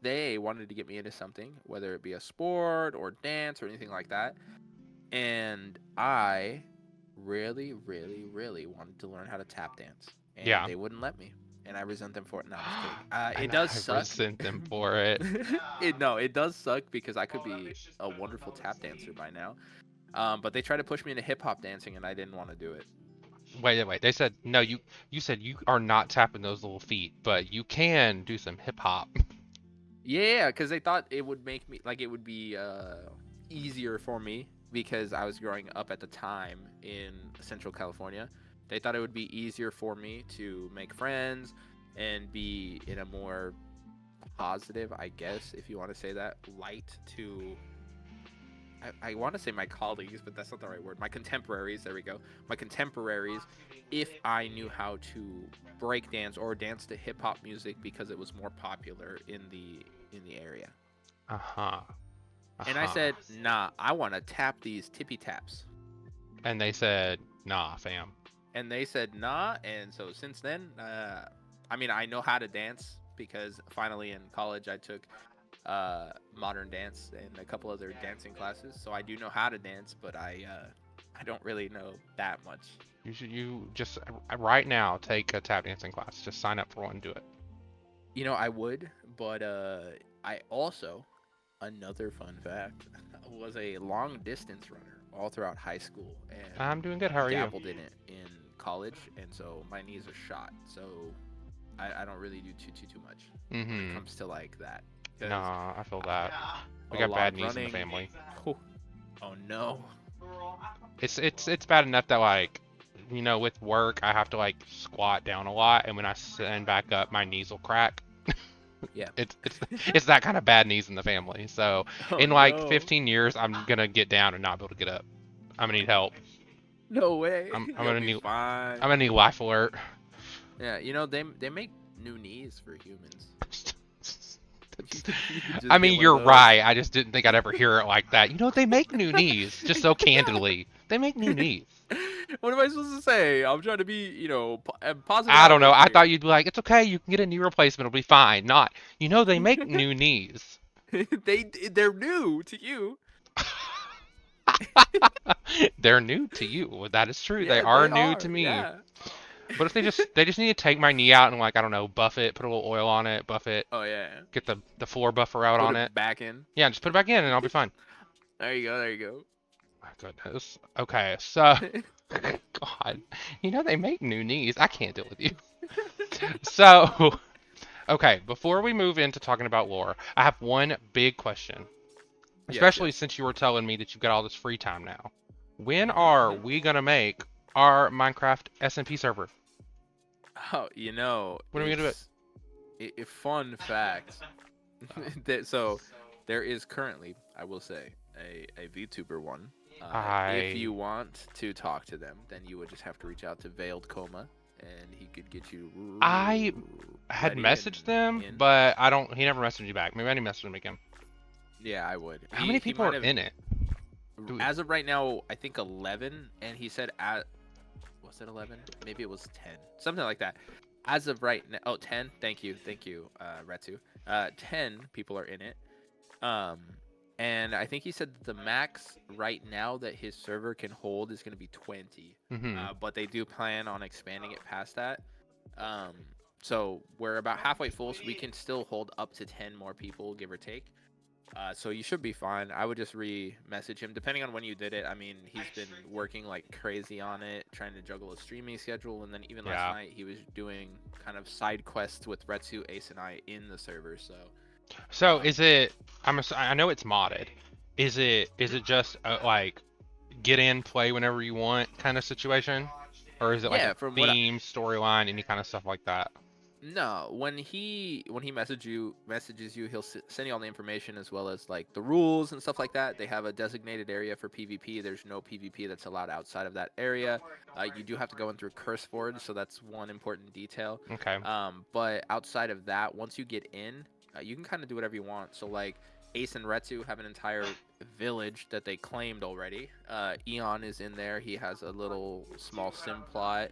they wanted to get me into something, whether it be a sport or dance or anything like that. And I really, really, really wanted to learn how to tap dance, and Yeah. they wouldn't let me, and I resent them for it. No, I'm just kidding. It And does I suck. resent them for it. It does suck because I could be a wonderful tap dancer by now. But they tried to push me into hip hop dancing, and I didn't want to do it. Wait, wait. They said no. You said you are not tapping those little feet, but you can do some hip hop. Yeah, because they thought it would make me like it would be easier for me because I was growing up at the time in Central California. They thought it would be easier for me to make friends and be in a more positive, I guess, if you want to say that, light to. I want to say my colleagues, but that's not the right word. My contemporaries, there we go. My contemporaries, if I knew how to break dance or dance to hip hop music because it was more popular in the area. Uh-huh. And I Uh-huh. said, nah, I want to tap these tippy taps. And they said, nah, fam. And they said, nah. And so since then, I mean, I know how to dance because finally in college I took modern dance and a couple other dancing classes. So I do know how to dance, but I don't really know that much. You just right now take a tap dancing class. Just sign up for one and do it. You know, I would, but I also, another fun fact, was a long distance runner all throughout high school I'm doing good. How and are you? dabbled in it in college, and so my knees are shot. So I don't really do too much when it Mm-hmm. comes to like that because Nah, I feel that. We a got lot bad of knees in the running. family. Oh, oh no. It's bad enough that like, with work I have to like squat down a lot, and when I stand back up, my knees will crack. Yeah. It's that kind of bad knees in the family. So Oh in like no. 15 years, I'm gonna get down and not be able to get up. I'm gonna need help. No way. I'm You'll gonna be need fine. I'm gonna need life alert. Yeah, you know they make new knees for humans. You could I just get mean, one of you're those. right. I just didn't think I'd ever hear it like that. They make new knees, just so candidly. They make new knees. What am I supposed to say? I'm trying to be, a positive I don't know. outlook I here. thought you'd be like, it's okay. You can get a knee replacement. It'll be fine. Not, they make new knees. They're new to you. They're new to you. That is true. They Yeah, are they new to are. me. Yeah. But if they just need to take my knee out and like I don't know, buff it, put a little oil on it, buff it, Oh yeah. get the floor buffer out Put on it. it back in. Yeah, just put it back in and I'll be fine. There you go. There you My goodness. Okay, so go. God, they make new knees. I can't deal with you. So, okay, before we move into talking about lore, I have one big question. Yes, Especially yes. since you were telling me that you've got all this free time now. When Hmm, are hmm. we gonna make our Minecraft SMP server? Oh, When are we gonna do it? a fun fact. So there is currently, I will say, a VTuber one. If I you want to talk to them, then you would just have to reach out to Veiled Coma, and he could get you I had ready and messaged them, in. but I don't. He never messaged me back. Maybe I need to message him again. Yeah, I would. How many He people might are have, in it? Do we, as of right now, I think 11, and he said at was it 11? Maybe it was 10, something like that. As of right now, oh, 10. Thank you, Retsu. 10 people are in it. Um, and I think he said that the max right now that his server can hold is going to be 20. mm-hmm. But they do plan on expanding it past that. Um, so we're about halfway full, so we can still hold up to 10 more people, give or take. So you should be fine. I would just re-message him, depending on when you did it. I mean, he's been working like crazy on it, trying to juggle a streaming schedule, and then even last Yeah. night he was doing kind of side quests with Retsu, Ace, and I in the server. So, So um, is it? I know it's modded. Is it just like get in, play whenever you want kind of situation, or is it like a yeah, from what theme, storyline, any kind of stuff like that? No, when he messages you, he'll send you all the information as well as like the rules and stuff like that. They have a designated area for PvP. There's no PvP that's allowed outside of that area. You do have to go in through CurseForge, so that's one important detail. Okay. But outside of that, once you get in, you can kind of do whatever you want. So like Ace and Retsu have an entire village that they claimed already. Eon is in there. He has a little small sim plot.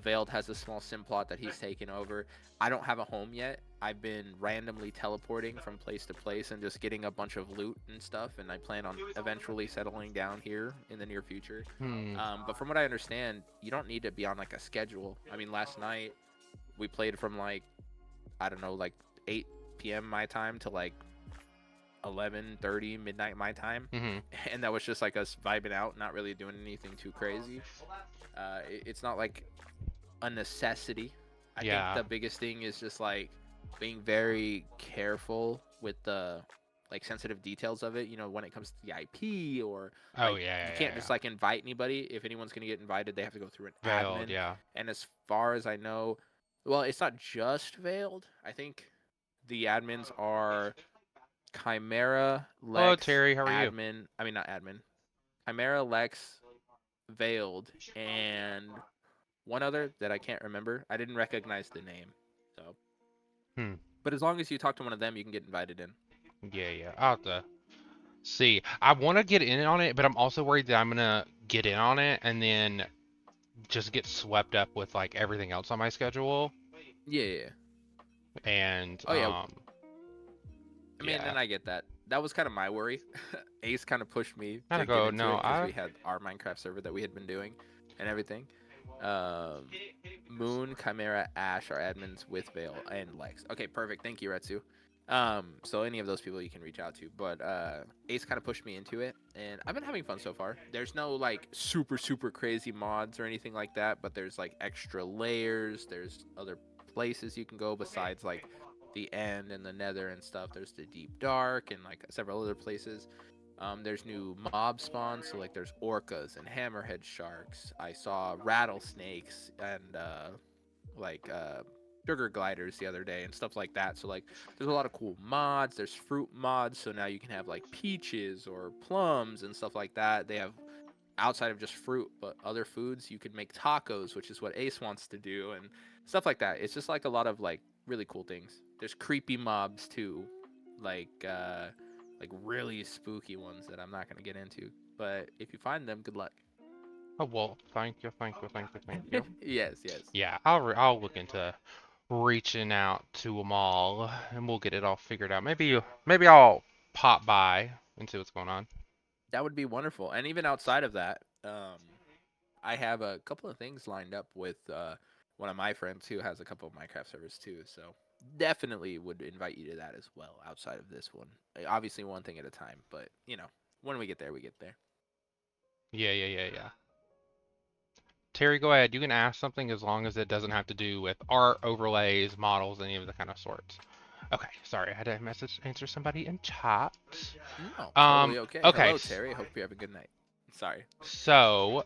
Veiled has a small sim plot that he's taken over. I don't have a home yet. I've been randomly teleporting from place to place and just getting a bunch of loot and stuff, and I plan on eventually settling down here in the near future. Hmm. But from what I understand, you don't need to be on like a schedule. I mean, last night we played from like, I don't know, like 8 p.m. my time to like 11:30 midnight my time, Mm-hmm. and that was just like us vibing out, not really doing anything too crazy. It's not like a necessity. I think Yeah. the biggest thing is just like being very careful with the like sensitive details of it. You know, when it comes to the IP or Oh like yeah, you yeah, yeah, can't just yeah. like invite anybody. If anyone's gonna get invited, they have to go through an Veiled, admin. yeah. And as far as I know, well, it's not just Veiled. I think the admins are Chimera, Hello, Lex, Terry. How are you? admin. I mean, not admin. Chimera, Lex, Veiled, and one other that I can't remember. I didn't recognize the name. So, Hmm. but as long as you talk to one of them, you can get invited in. Yeah, yeah. I'll have to see. I want to get in on it, but I'm also worried that I'm gonna get in on it and then just get swept up with like everything else on my schedule. Yeah, yeah. And Oh yeah. I mean, yeah. and I get that. That was kind of my worry. Ace kind of pushed me Gotta to get go. into No, it because I. we had our Minecraft server that we had been doing and everything. Um, Moon, Chimera, Ash are admins with Veil and Lex. Okay, perfect. Thank you, Retsu. So any of those people you can reach out to. But Ace kind of pushed me into it, and I've been having fun so far. There's no like super crazy mods or anything like that, but there's like extra layers. There's other places you can go besides like the end and the nether and stuff. There's the deep dark and like several other places. There's new mob spawns, so like there's orcas and hammerhead sharks. I saw rattlesnakes and like sugar gliders the other day and stuff like that. So like there's a lot of cool mods. There's fruit mods, so now you can have like peaches or plums and stuff like that. They have outside of just fruit, but other foods. You could make tacos, which is what Ace wants to do, and stuff like that. It's just like a lot of like really cool things. There's creepy mobs too, like really spooky ones that I'm not gonna get into. But if you find them, good luck. Oh well. Thank you. Thank you. Thank you. Thank you. Yes, yes. Yeah. I'll look into reaching out to them all, and we'll get it all figured out. Maybe I'll pop by and see what's going on. That would be wonderful. And even outside of that, I have a couple of things lined up with one of my friends who has a couple of Minecraft servers too. So definitely would invite you to that as well. Outside of this one, obviously one thing at a time. But you know, when we get there, we get there. Yeah. Yeah. Yeah. Yeah. Terry, go ahead. You can ask something as long as it doesn't have to do with art, overlays, models, any of the kind of sorts. Okay, sorry, I had to answer somebody in chat. No, Um, totally okay. okay, Hello, Terry. Hope you have a good night. Sorry. so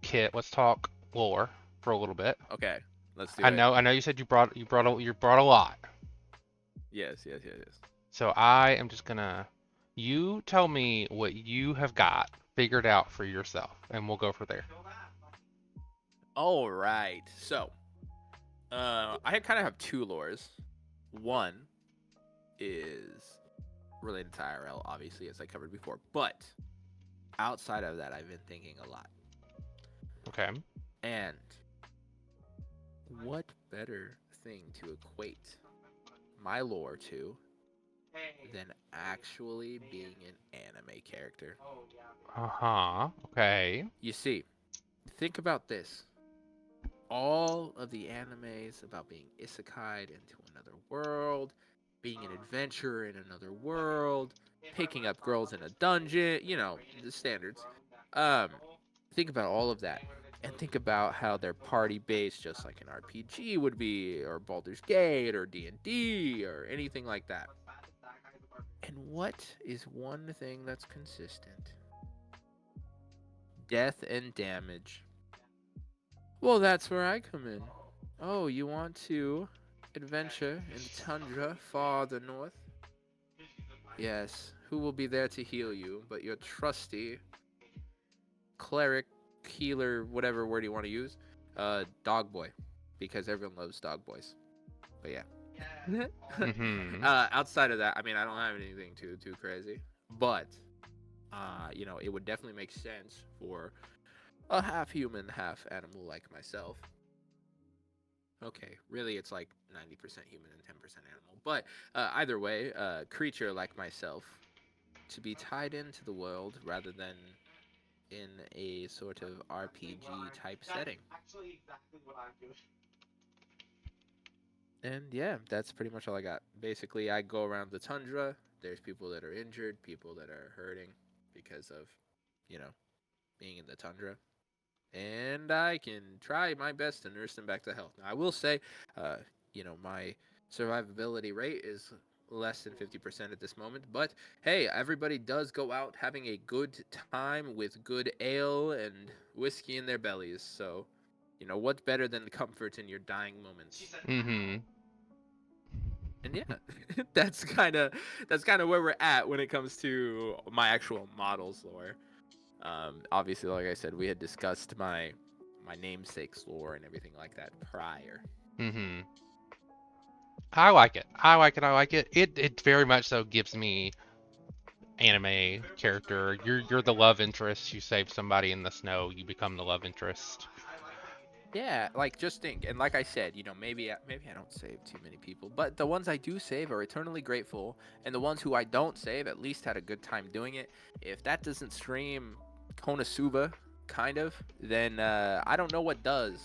Kit, let's talk lore for a little bit. Okay, let's do it. I know you said you brought a lot. Yes, yes, yes, yes. So I am just gonna you tell me what you have got figured out for yourself, and we'll go from there. All right. So, I kind of have two lores. One is related to IRL, obviously, as I covered before. But outside of that, I've been thinking a lot. Okay. And what better thing to equate my lore to than actually being an anime character? Uh-huh. Okay. You see, think about this. All of the animes about being isekai'd into another world, being an adventurer in another world, picking up girls in a dungeon, you know, the standards. Um, think about all of that. And think about how they're party based, just like an RPG would be, or Baldur's Gate, or D&D, or anything like that. And what is one thing that's consistent? Death and damage. Well, that's where I come in. Oh, you want to adventure in the tundra far the north. Yes, who will be there to heal you but your trusty cleric, healer, whatever word you want to use, dog boy, because everyone loves dog boys. But yeah. Mm-hmm. Outside of that, I mean, I don't have anything too crazy, but it would definitely make sense for a half human, half animal like myself. Okay, really, it's like 90% human and 10% animal. But either way, creature like myself to be tied into the world rather than in a sort of RPG type setting. And yeah, that's pretty much all I got. Basically, I go around the tundra. There's people that are injured, people that are hurting because of, you know, being in the tundra. And I can try my best to nurse them back to health. Now, I will say, uh, my survivability rate is less than 50% at this moment. But hey, everybody does go out having a good time with good ale and whiskey in their bellies. So, what's better than the comfort in your dying moments? Mm-hmm. And yeah, that's kind of where we're at when it comes to my actual models lore. Obviously, like I said, we had discussed my namesake's lore and everything like that prior. Mm-hmm. I like it. I like it. I like it. It very much so gives me anime character. You're the love interest. You save somebody in the snow. You become the love interest. Yeah, like just think, and like I said, maybe I don't save too many people, but the ones I do save are eternally grateful, and the ones who I don't save at least had a good time doing it. If that doesn't scream Konosuba, kind of, then I don't know what does.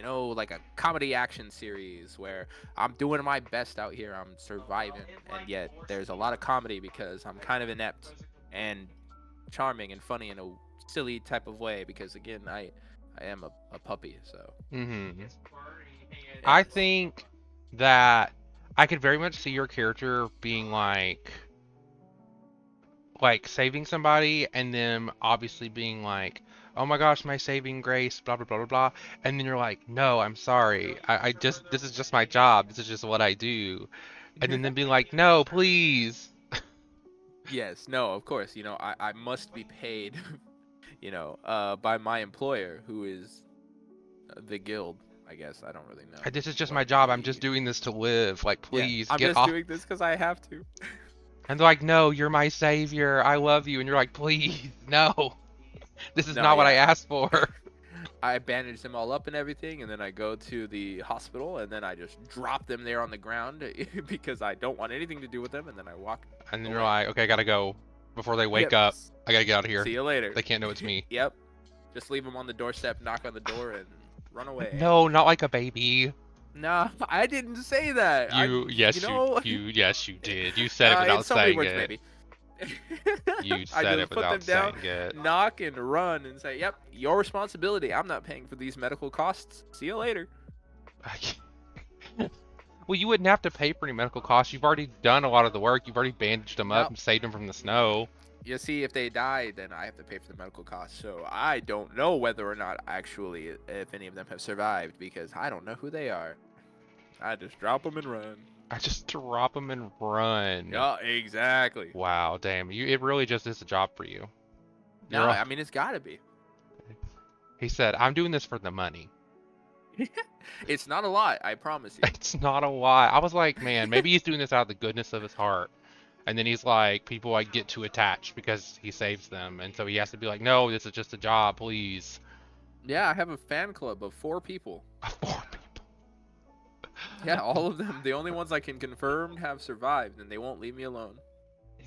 Like a comedy action series where I'm doing my best out here, I'm surviving, and yet there's a lot of comedy because I'm kind of inept and charming and funny in a silly type of way because again I am a puppy, so Mm-hmm. I yes. think that I could very much see your character being like saving somebody and then obviously being like, oh my gosh, my saving grace, blah blah blah blah blah. And then you're like, no, I'm sorry. I just this is just my job. This is just what I do. And then being like, no, please. Yes, no, of course. I must be paid, by my employer, who is the guild. I guess I don't really know This is just what my job. I'm just the doing this to live. Like, yeah. please I'm get just off. doing this because I have to. And they're like, no, you're my savior. I love you. And you're like, please, no. This is No, not what I yeah, asked for. I bandage them all up and everything, and then I go to the hospital, and then I just drop them there on the ground because I don't want anything to do with them, and then I walk And then you're away. like, okay, I gotta go before they wake Yep. up. I gotta get out of here. See you later. They can't know it's me. Yep. Just leave them on the doorstep, knock on the door, and run away. No, not like a baby. Nah, I didn't say that. Yes, you did. You said it In without so many saying words, it. maybe. You I said just it put them without down, saying it. knock, and run, and say, "Yep, your responsibility. I'm not paying for these medical costs. See you later." Well, you wouldn't have to pay for any medical costs. You've already done a lot of the work. You've already bandaged them up Nope. and saved them from the snow. You see, if they die, then I have to pay for the medical costs. So I don't know whether or not actually if any of them have survived because I don't know who they are. I just drop them and run. I just drop them and run. Yeah, exactly. Wow, damn. It really just is a job for you. No, You're all, I mean it's gotta be. he said, I'm doing this for the money. It's not a lot, I promise you. It's not a lie. I was like, man, maybe he's doing this out of the goodness of his heart. And then he's like, people like get too attached because he saves them. And so he has to be like, no, this is just a job, please. Yeah, I have a fan club of 4 people. Four people. Yeah, all of them. The only ones I can confirm have survived, and they won't leave me alone.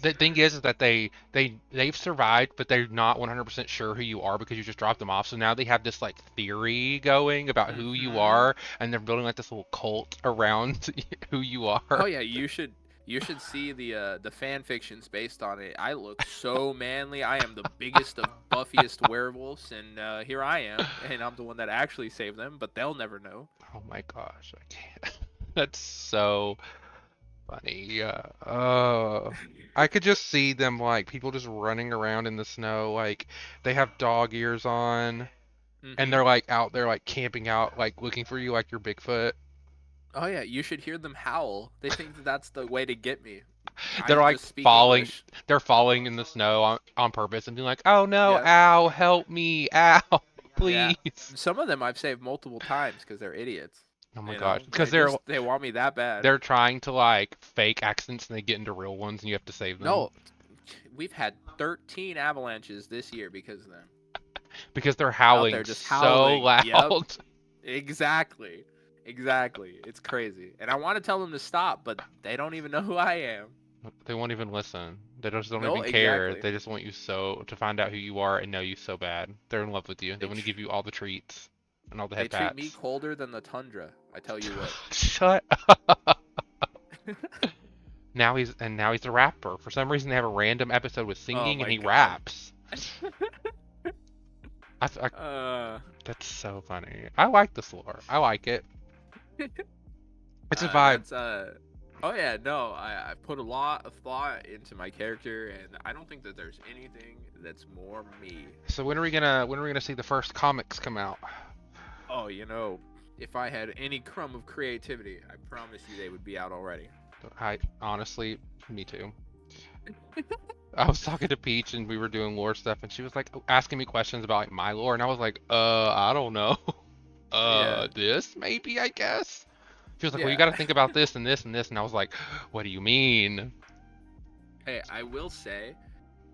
The thing is that they've survived, but they're not 100% sure who you are because you just dropped them off. So now they have this like theory going about who you Mm-hmm. are, and they're building like this little cult around who you Oh are. yeah, you should see the fan fictions based on it. I look so manly. I am the biggest of buffiest werewolves, and here I am, and I'm the one that actually saved them, but they'll never know. Oh my gosh, I can't. That's so funny. I could just see them like people just running around in the snow, like they have dog ears on, and Mm-hmm. they're like out there like camping out, like looking for you like you're Bigfoot. Oh yeah, you should hear them howl. They think that that's the way to get me. I They're like just speak falling. English. They're falling in the snow on purpose and being like, "Oh no, Yeah. ow, help me, ow, Yeah. please." Some of them I've saved multiple times because they're idiots. Oh my You gosh, know, because they're they want me that bad. they're trying to like fake accidents and they get into real ones and you have to save them No, we've had 13 avalanches this year because of them. because they're Out howling there just so howling. Yep. loud. Exactly. Exactly. It's crazy. And I want to tell them to stop, but they don't even know who I am. They won't even listen. They just don't No, even care. exactly. They just want you to find out who you are and know you so bad. They're in love with you. They They want to tr- give you all the treats and all the they head treat me pats. colder than the tundra. I tell you what. Shut up. Now he's a rapper. For some reason, they have a random episode with Oh singing and my he god. raps. I, uh, that's so funny. I like this lore. I like it. It's a vibe. that's Oh yeah, no, I put a lot of thought into my character, and I don't think that there's anything that's more me. So when are we gonna see the first comics come out? Oh, if I had any crumb of creativity, I promise you they would be out already. I honestly, me too. I was talking to Peach and we were doing lore stuff and she was like asking me questions about like my lore and I was like, I don't know. Yeah, This maybe I guess. She was like, well, you yeah. got to think about this and this and this and I was like, what do you mean? Hey, I will say,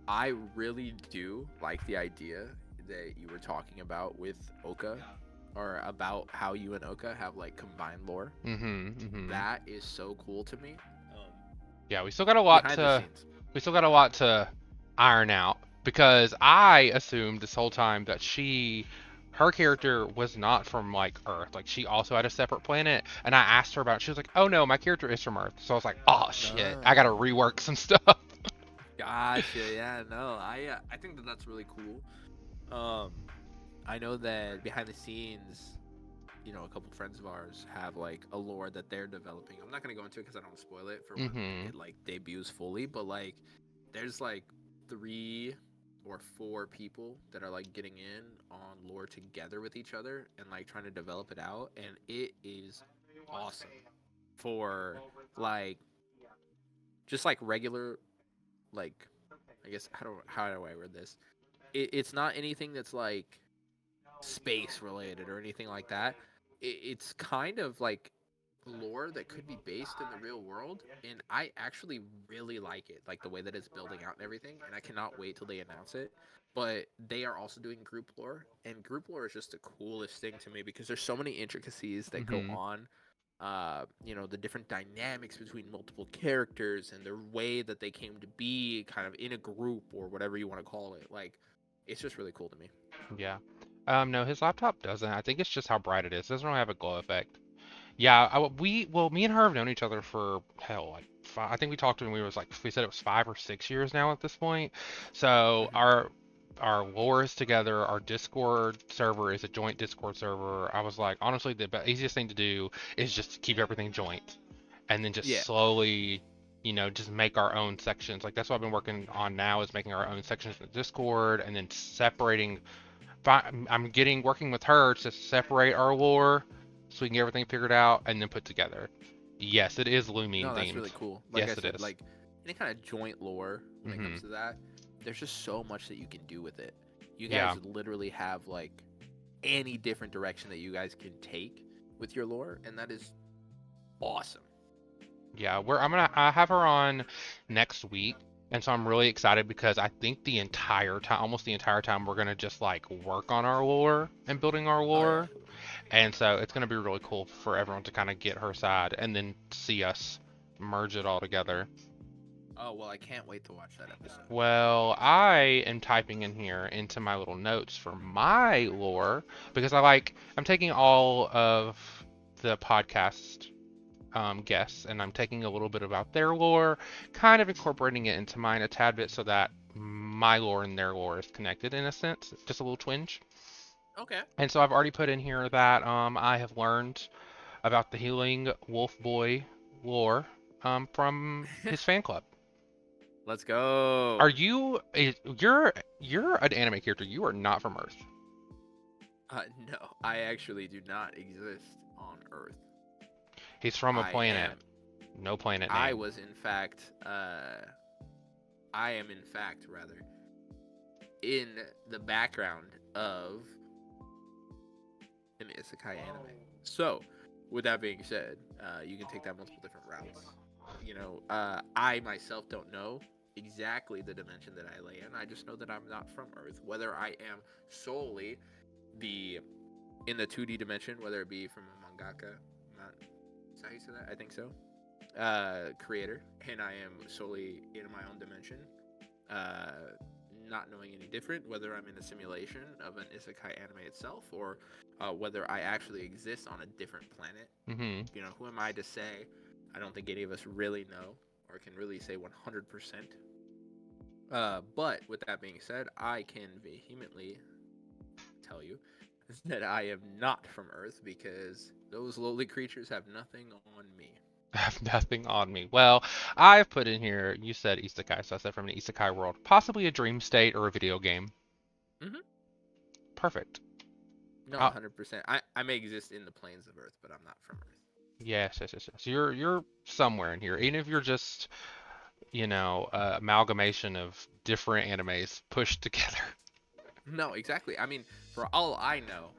I really do like the idea that you were talking about with Oka, or about how you and Oka have like combined lore. Mm-hmm. Mm-hmm. That is so cool to me. Um, Yeah, we still got a lot Behind the to scenes. we still got a lot to iron out because I assumed this whole time that her character was not from like Earth. Like she also had a separate planet, and I asked her about it. She was like, "Oh no, my character is from Earth." So I was like, "Oh shit, I gotta No. rework some stuff." Gotcha. Yeah. No. I think that that's really cool. Um, I know that behind the scenes, a couple friends of ours have like a lore that they're developing. I'm not gonna go into it because I don't want to spoil it for when Mm-hmm. it like debuts fully. But like, there's like 3 or 4 people that are like getting in on lore together with each other and like trying to develop it out, and it is awesome for like just like regular, like, I guess, how do I word this? It's not anything that's like space related or anything like that. It's kind of like lore that could be based in the real world, and I actually really like it, like the way that it's building out and everything, and I cannot wait till they announce it. But they are also doing group lore, and group lore is just the coolest thing to me because there's so many intricacies that go Mm-hmm. on. The different dynamics between multiple characters and the way that they came to be kind of in a group or whatever you want to call it. Like, it's just really cool to me. Yeah. No, his laptop doesn't. I think it's just how bright it is. It doesn't really have a glow effect. Yeah, me and her have known each other for hell, like I think we talked when we said it was 5 or 6 years now at this point. So Hmm. our lore is together. Our Discord server is a joint Discord server. I was like, honestly, the easiest thing to do is just to keep everything joint, and then just Yeah. slowly, just make our own sections. Like that's what I've been working on now is making our own sections in the Discord, and then separating I'm getting working with her to separate our lore so we can get everything figured out and then put together. Yes, it is Lumine No, that's themed. really cool. Like I Yes, it said, is. like any kind of joint lore when it Hmm. comes to that, there's just so much that you can do with it. You Yeah, guys literally have like any different direction that you guys can take with your lore, and that is awesome. yeah. I have her on next week, and so I'm really excited because I think the entire time, almost the entire time, we're gonna just like work on our lore and building our Oh yeah. lore, and so it's gonna be really cool for everyone to kind of get her side and then see us merge it all together. Oh well, I can't wait to watch that episode. Well, I am typing in here into my little notes for my lore because I'm taking all of the podcast guests and I'm taking a little bit about their lore, kind of incorporating it into mine a tad bit so that my lore and their lore is connected in a sense, just a little twinge. Okay. And so I've already put in here that I have learned about the healing wolf boy lore from his fan club. Let's Are go. you? You're an anime character. You are not from Earth. No, I actually do not exist on Earth. He's from a I planet. am. No planet I name. was in fact. I am in fact rather in the background of an isekai anime. So, with that being said, you can take that multiple different routes. I myself don't know exactly the dimension that I lay in. I just know that I'm not from Earth. Whether I am solely the in the 2D dimension, whether it be from a mangaka, not is that how you say that? I think so. Creator, and I am solely in my own dimension, uh, not knowing any different, whether I'm in a simulation of an isekai anime itself or whether I actually exist on a different planet. Hmm. Who am I to say? I don't think any of us really know or can really say 100%. But with that being said, I can vehemently tell you that I am not from Earth because those lowly creatures have nothing on me. I have nothing on me. Well, I've put in here, you said isekai, so I said from an isekai world. Possibly a dream state or a video game. Mm-hmm. Perfect. No, Uh, 100%. I may exist in the planes of Earth, but I'm not from Earth. yes, yes, yes, yes. You're somewhere in here. Even if you're just, amalgamation of different animes pushed together. No, exactly. I mean, for all I know,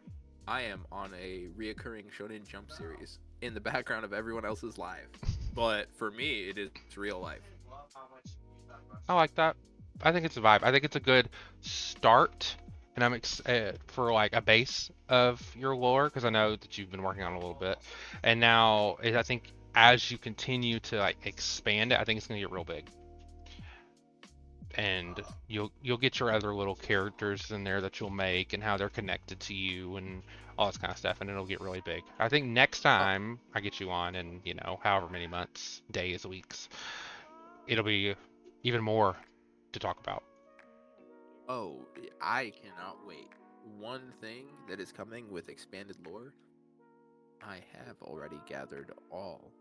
I am on a reoccurring Shonen Jump series in the background of everyone else's life. But for me, it is real life. I like that. I think it's a vibe. I think it's a good start, and for like a base of your lore because I know that you've been working on it a little bit, and now I think as you continue to like expand it, I think it's gonna get real big, and you'll get your other little characters in there that you'll make and how they're connected to you and all this kind of stuff, and it'll get really big. I think next Oh, time I get you on in however many months, days, weeks, it'll be even more to talk about. oh, I cannot wait. One thing that is coming with expanded lore, I have already gathered all,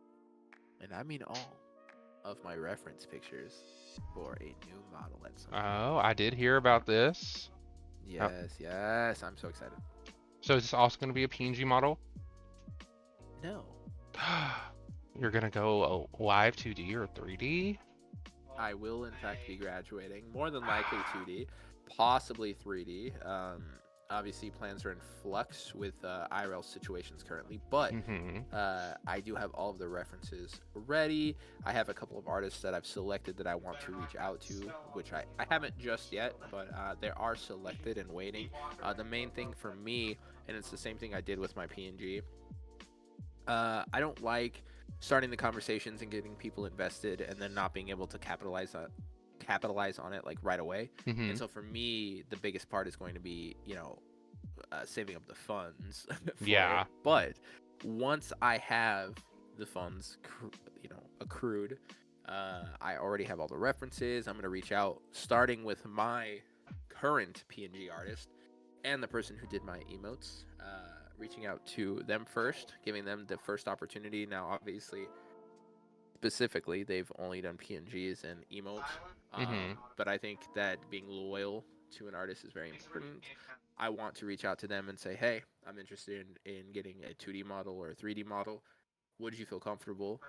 and I mean all, of my reference pictures for a new model at some point. Oh, I did hear about this. Oh, Yes, yes, I'm so excited. so is this also going to be a PNG model? No, You're going to go live 2D or 3D? I will in fact be graduating, more than likely 2D, possibly 3D. Obviously, plans are in flux with IRL situations currently, but Mm-hmm. I do have all of the references ready. I have a couple of artists that I've selected that I want to reach out to, which I haven't just yet, but they are selected and waiting. The main thing for me, and it's the same thing I did with my PNG, I don't like starting the conversations and getting people invested and then not being able to capitalize on it like right away. Mm-hmm. And so for me, the biggest part is going to be, saving up the funds for it. Yeah. But once I have the funds, accrued, I already have all the references. I'm going to reach out, starting with my current PNG artist and the person who did my emotes, reaching out to them first, giving them the first opportunity. Now, obviously, specifically, they've only done PNGs and emotes, Mm-hmm. but I think that being loyal to an artist is very important. I want to reach out to them and say, hey, I'm interested in getting a 2D model or a 3D model. Would you feel comfortable,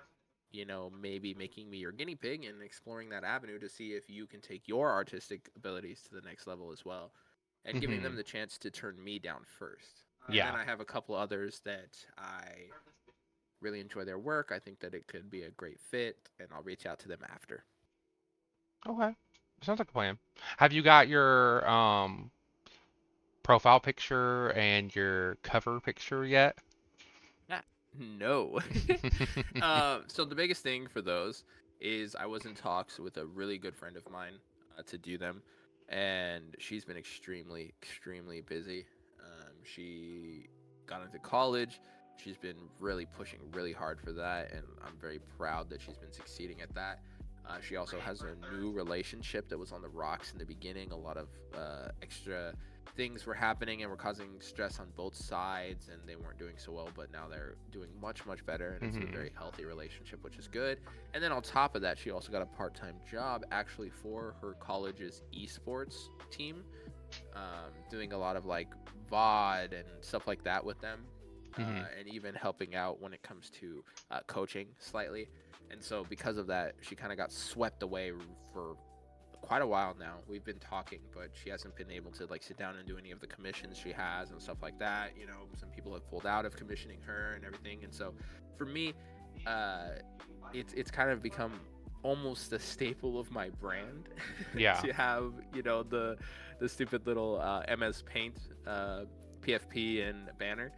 maybe making me your guinea pig and exploring that avenue to see if you can take your artistic abilities to the next level as well, and giving Mm-hmm. them the chance to turn me down first. And then Yeah. I have a couple others that I really enjoy their work. I think that it could be a great fit, and I'll reach out to them after. Okay. Sounds like a plan. Have you got your profile picture and your cover picture yet? Yeah. No. So the biggest thing for those is I was in talks with a really good friend of mine to do them, and she's been extremely, extremely busy. She got into college. She's been really pushing really hard for that, and I'm very proud that she's been succeeding at that. She also has a new relationship that was on the rocks in the beginning. A lot of extra things were happening and were causing stress on both sides, and they weren't doing so well, but now they're doing much, much better, and it's a Mm-hmm. very healthy relationship, which is good. And then on top of that, she also got a part-time job actually for her college's esports team, doing a lot of like VOD and stuff like that with them. Hmm. and even helping out when it comes to coaching slightly. And so because of that, she kind of got swept away for quite a while now. We've been talking, but she hasn't been able to like sit down and do any of the commissions she has and stuff like that. You know, some people have pulled out of commissioning her and everything. And so for me, uh, it's kind of become almost a staple of my brand Yeah. to have, you know, the stupid little MS Paint PFP and banner.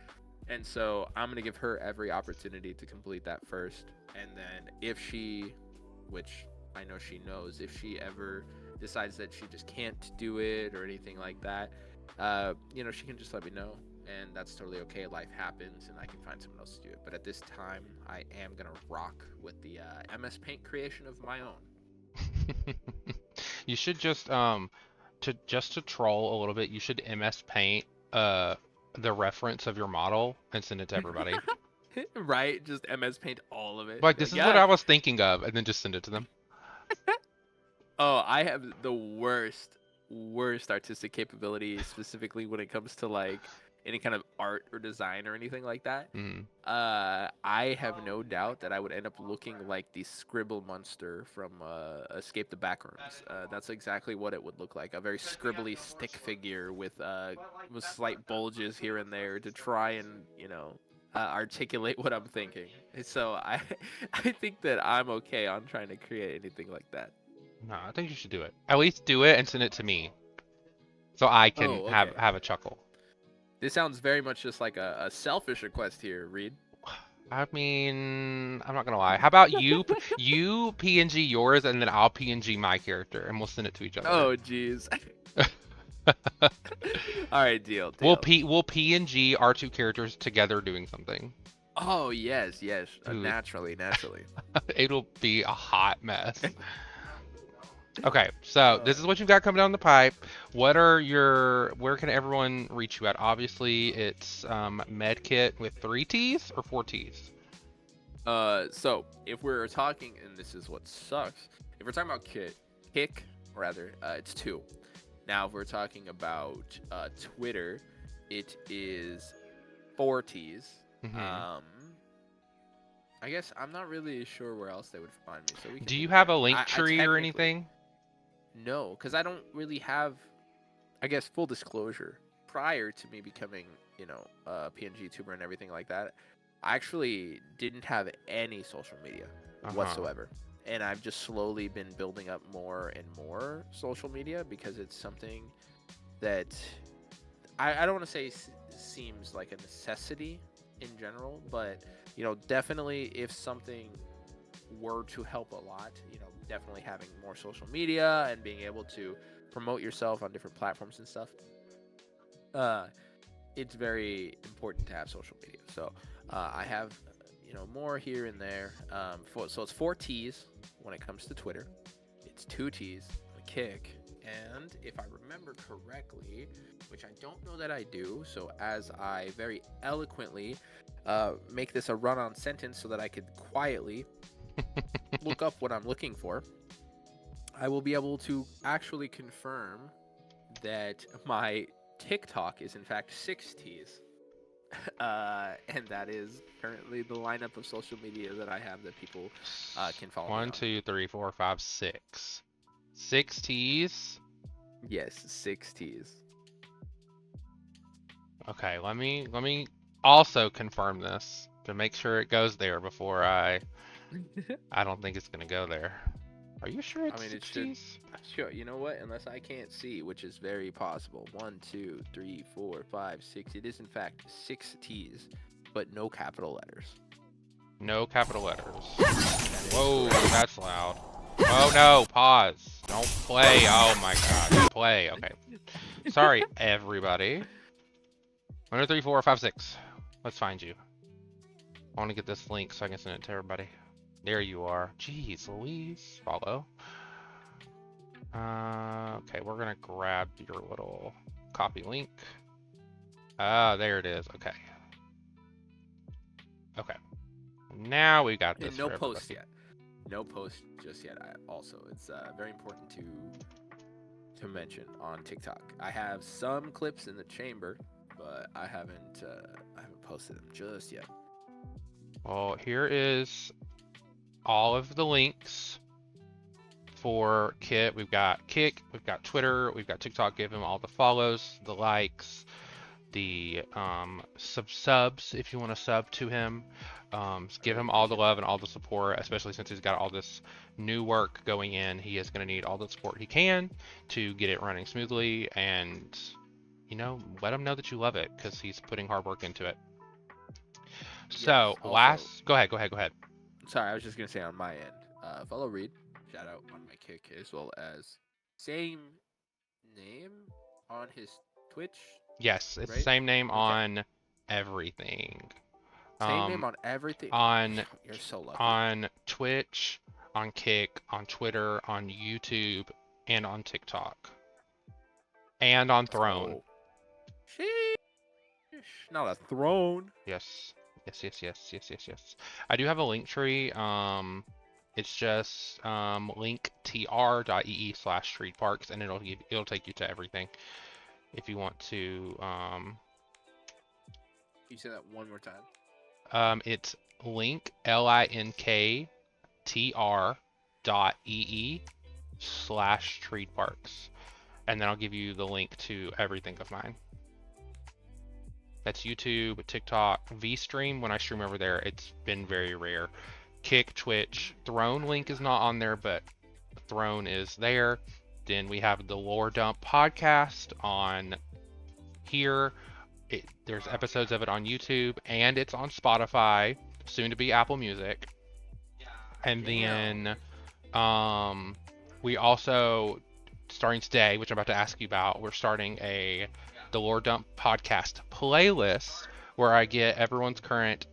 And so I'm gonna give her every opportunity to complete that first, and then if she, which I know she knows, if she ever decides that she just can't do it or anything like that, you know, she can just let me know, and that's totally okay. Life happens, and I can find someone else to do it. But at this time, I am gonna rock with the MS Paint creation of my own. You should just to troll a little bit, you should MS Paint uh the reference of your model and send it to everybody. Right? Just MS Paint all of it. Like, this Like, is what yeah. I was thinking of, and then just send it to them. Oh, I have the worst artistic capability, specifically when it comes to like any kind of art or design or anything like that. Mm. I have no doubt that I would end up looking like the scribble monster from Escape the Backrooms. That's exactly what it would look like. A very scribbly stick figure with slight bulges here and there to try and, you know, articulate what I'm thinking. So I I think that I'm okay on trying to create anything like that. No, I think you should do it. At least do it and send it to me, so I can Oh, have okay. have a chuckle. This sounds very much just like a selfish request here, Reed. I mean, I'm not gonna lie. How about you PNG yours, and then I'll PNG my character, and we'll send it to each other. Oh, jeez. All right, deal, We'll deal. PNG our two characters together doing something. Oh, yes, yes. Ooh, Naturally, naturally. it'll be a hot mess. Okay, so Uh, this is what you've got coming down the pipe. Where can everyone reach you at? Obviously, it's MeDKitt with three T's or four T's. so if we're talking, and this is what sucks, if we're talking about kick, rather, it's two. Now, if we're talking about Twitter, it is four T's. Hmm. Um, I guess I'm not really sure where else they would find me, so we can Do you leave have a that. link I tree or technically anything? no, because I don't really have, I guess, full disclosure. Prior to me becoming, you know, a PNGTuber and everything like that, I actually didn't have any social media Uh-huh. whatsoever. And I've just slowly been building up more and more social media because it's something that I don't want to say seems like a necessity in general, but, you know, definitely if something were to help a lot, you know, definitely having more social media and being able to promote yourself on different platforms and stuff, uh, it's very important to have social media. So I have, you know, more here and there. So it's four T's when it comes to Twitter. It's two T's on Kick. And if I remember correctly, which I don't know that I do, so as I very eloquently make this a run on sentence so that I could quietly look up what I'm looking for, I will be able to actually confirm that my TikTok is in fact six T's. And that is currently the lineup of social media that I have that people can follow me One, on. two, three, four, five, six. Six T's. Yes, six T's. Okay, let me also confirm this to make sure it goes there before I don't think it's gonna go there. Are you sure I it's mean, it six should. T's? Sure, you know what? Unless I can't see, which is very possible. One, two, three, four, five, six. It is in fact six T's, but no capital letters. No capital letters. That is Whoa, correct. that's loud. Oh no, pause. Don't play. Oh my god. Play. Okay. Sorry, everybody. One, two, three, four, five, six. Let's find you. I want to get this link so I can send it to everybody. There you are. Jeez Louise. Follow. Okay, we're gonna grab your little copy link. Ah, there it is. Okay. Okay. Now we got And this no for post everybody. yet. No post just yet. Also, it's very important to mention on TikTok. I have some clips in the chamber, but I haven't posted them just yet. Well, here is all of the links for Kit. We've got Kick, we've got Twitter, we've got TikTok. Give him all the follows, the likes, the subs if you want to sub to him. Give him all the love and all the support, especially since he's got all this new work going in. He is going to need all the support he can to get it running smoothly, and let him know that you love it because he's putting hard work into it. So Yes. Also, go ahead. sorry, I was just gonna say on my end, follow Reed, shout out on my kick, as well as same name on his Twitch, Yes, it's the right? same name Okay. on everything. Same name Um, on everything. on You're so lucky. on Twitch, on Kick, on Twitter, on YouTube, and on TikTok, and on Let's Throne. go. Sheesh. Not a throne. Yes. Yes. I do have a link tree. It's just linktr.ee/streetparks, and it'll take you to everything. If you want to, You say that one more time. it's linktr.ee/streetparks, and then I'll give you the link to everything of mine. That's YouTube, TikTok, VStream. When I stream over there, it's been very rare. Kick, Twitch, Throne link is not on there, but Throne is there. Then we have the Lore Dump podcast on here. There's episodes of it on YouTube, and it's on Spotify, soon to be Apple Music. And then we also, starting today, which I'm about to ask you about, we're starting the Lore Dump podcast playlist where I get everyone's current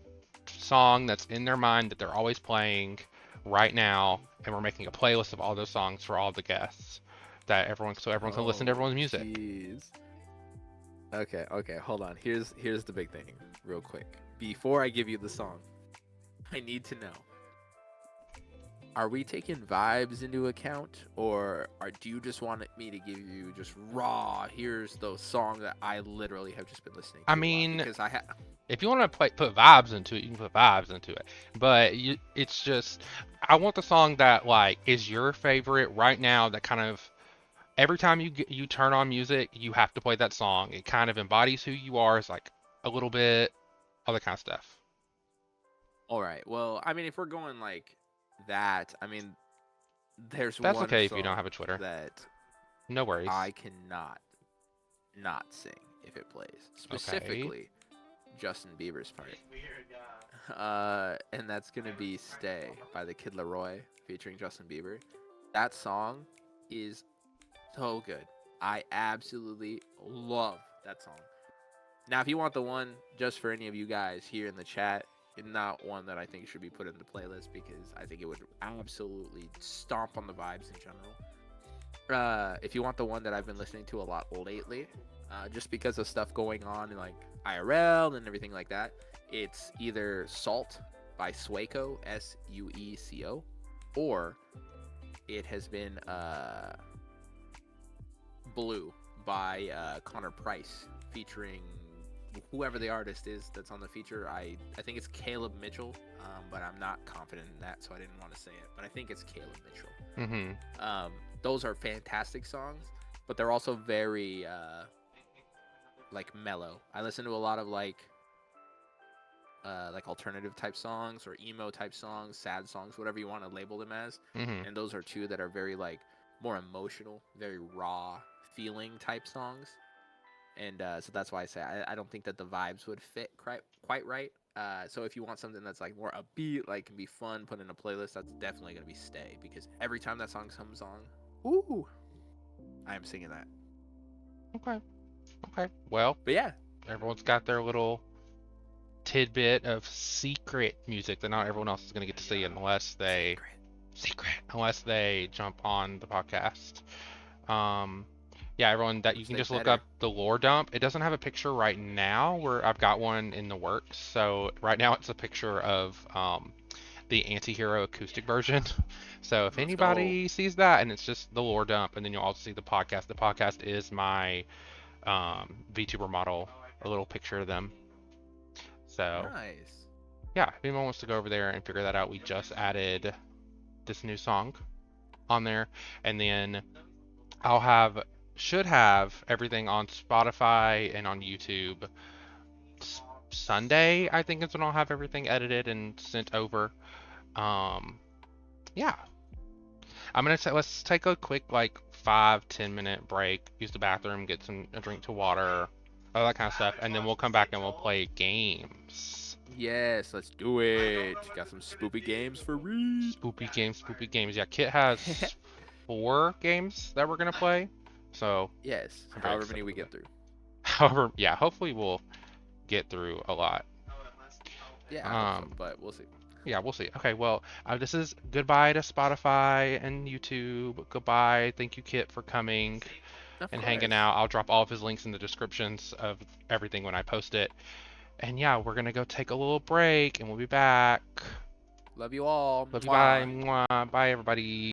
song that's in their mind that they're always playing right now, and we're making a playlist of all those songs for all the guests so everyone can listen to everyone's music. Jeez. Okay, hold on. Here's the big thing, real quick. Before I give you the song, I need to know: are we taking vibes into account, or do you just want me to give you just raw? Here's the song that I literally have just been listening to. I mean, because I have. If you want to put vibes into it, you can put vibes into it. But it's just, I want the song that is your favorite right now. That kind of every time you turn on music, you have to play that song. It kind of embodies who you are. It's like a little bit, all that kind of stuff. All right. Well, I mean, if we're going like that, I mean, there's That's one okay if song you don't have a Twitter. that No worries. I cannot not sing if it plays. Specifically, Justin Bieber's part. And that's gonna be "Stay" by the Kid Laroi featuring Justin Bieber. That song is so good. I absolutely love that song. Now, if you want the one just for any of you guys here in the chat, not one that I think should be put in the playlist because I think it would absolutely stomp on the vibes in general. If you want the one that I've been listening to a lot lately, just because of stuff going on in like IRL and everything like that, it's either "Salt" by Sueco, Sueco, or it has been "Blue" by Connor Price featuring whoever the artist is that's on the feature. I think it's Caleb Mitchell, but I'm not confident in that, so I didn't want to say it. But I think it's Caleb Mitchell. Those are fantastic songs, but they're also very mellow. I listen to a lot of like alternative type songs or emo type songs, sad songs, whatever you want to label them as. And those are two that are very more emotional, very raw feeling type songs. And so that's why I say I don't think that the vibes would fit quite right. So if you want something that's more upbeat, can be fun, put in a playlist, that's definitely gonna be "Stay," because every time that song comes on, ooh, I am singing that. Okay. Well, but yeah, everyone's got their little tidbit of secret music that not everyone else is gonna get to see unless they unless they jump on the podcast. Yeah, everyone, that you can just look up the Lore Dump. It doesn't have a picture right now, where I've got one in the works. So right now it's a picture of the Anti-Hero acoustic version. So if anybody sees that, and it's just the Lore Dump, and then you'll also see the podcast. The podcast is my VTuber model, a little picture of them. So Nice. yeah, if anyone wants to go over there and figure that out, we just added this new song on there, and then I'll have should have everything on Spotify and on YouTube Sunday. I think is when I'll have everything edited and sent over. Um, yeah, I'm gonna say let's take a quick like 5-10 minute break, use the bathroom, get a drink to water, all that kind of stuff, and then we'll come back and we'll play games. Yes, let's do it. Got some spoopy games for Reed. Spoopy games, spoopy games. Yeah, Kit has 4 games that we're gonna play, so Yes, I'm very however many excited we for get that. through. However, yeah, hopefully we'll get through a lot. Yeah, I hope so, Um, but we'll see. yeah, we'll see. Okay, well, this is goodbye to Spotify and YouTube. Goodbye. Thank you, Kit, for coming Of and hanging course. out. I'll drop all of his links in the descriptions of everything when I post it. And yeah, we're gonna go take a little break and we'll be back. Love you all. Love you. Bye. Mwah. Mwah. Bye, everybody.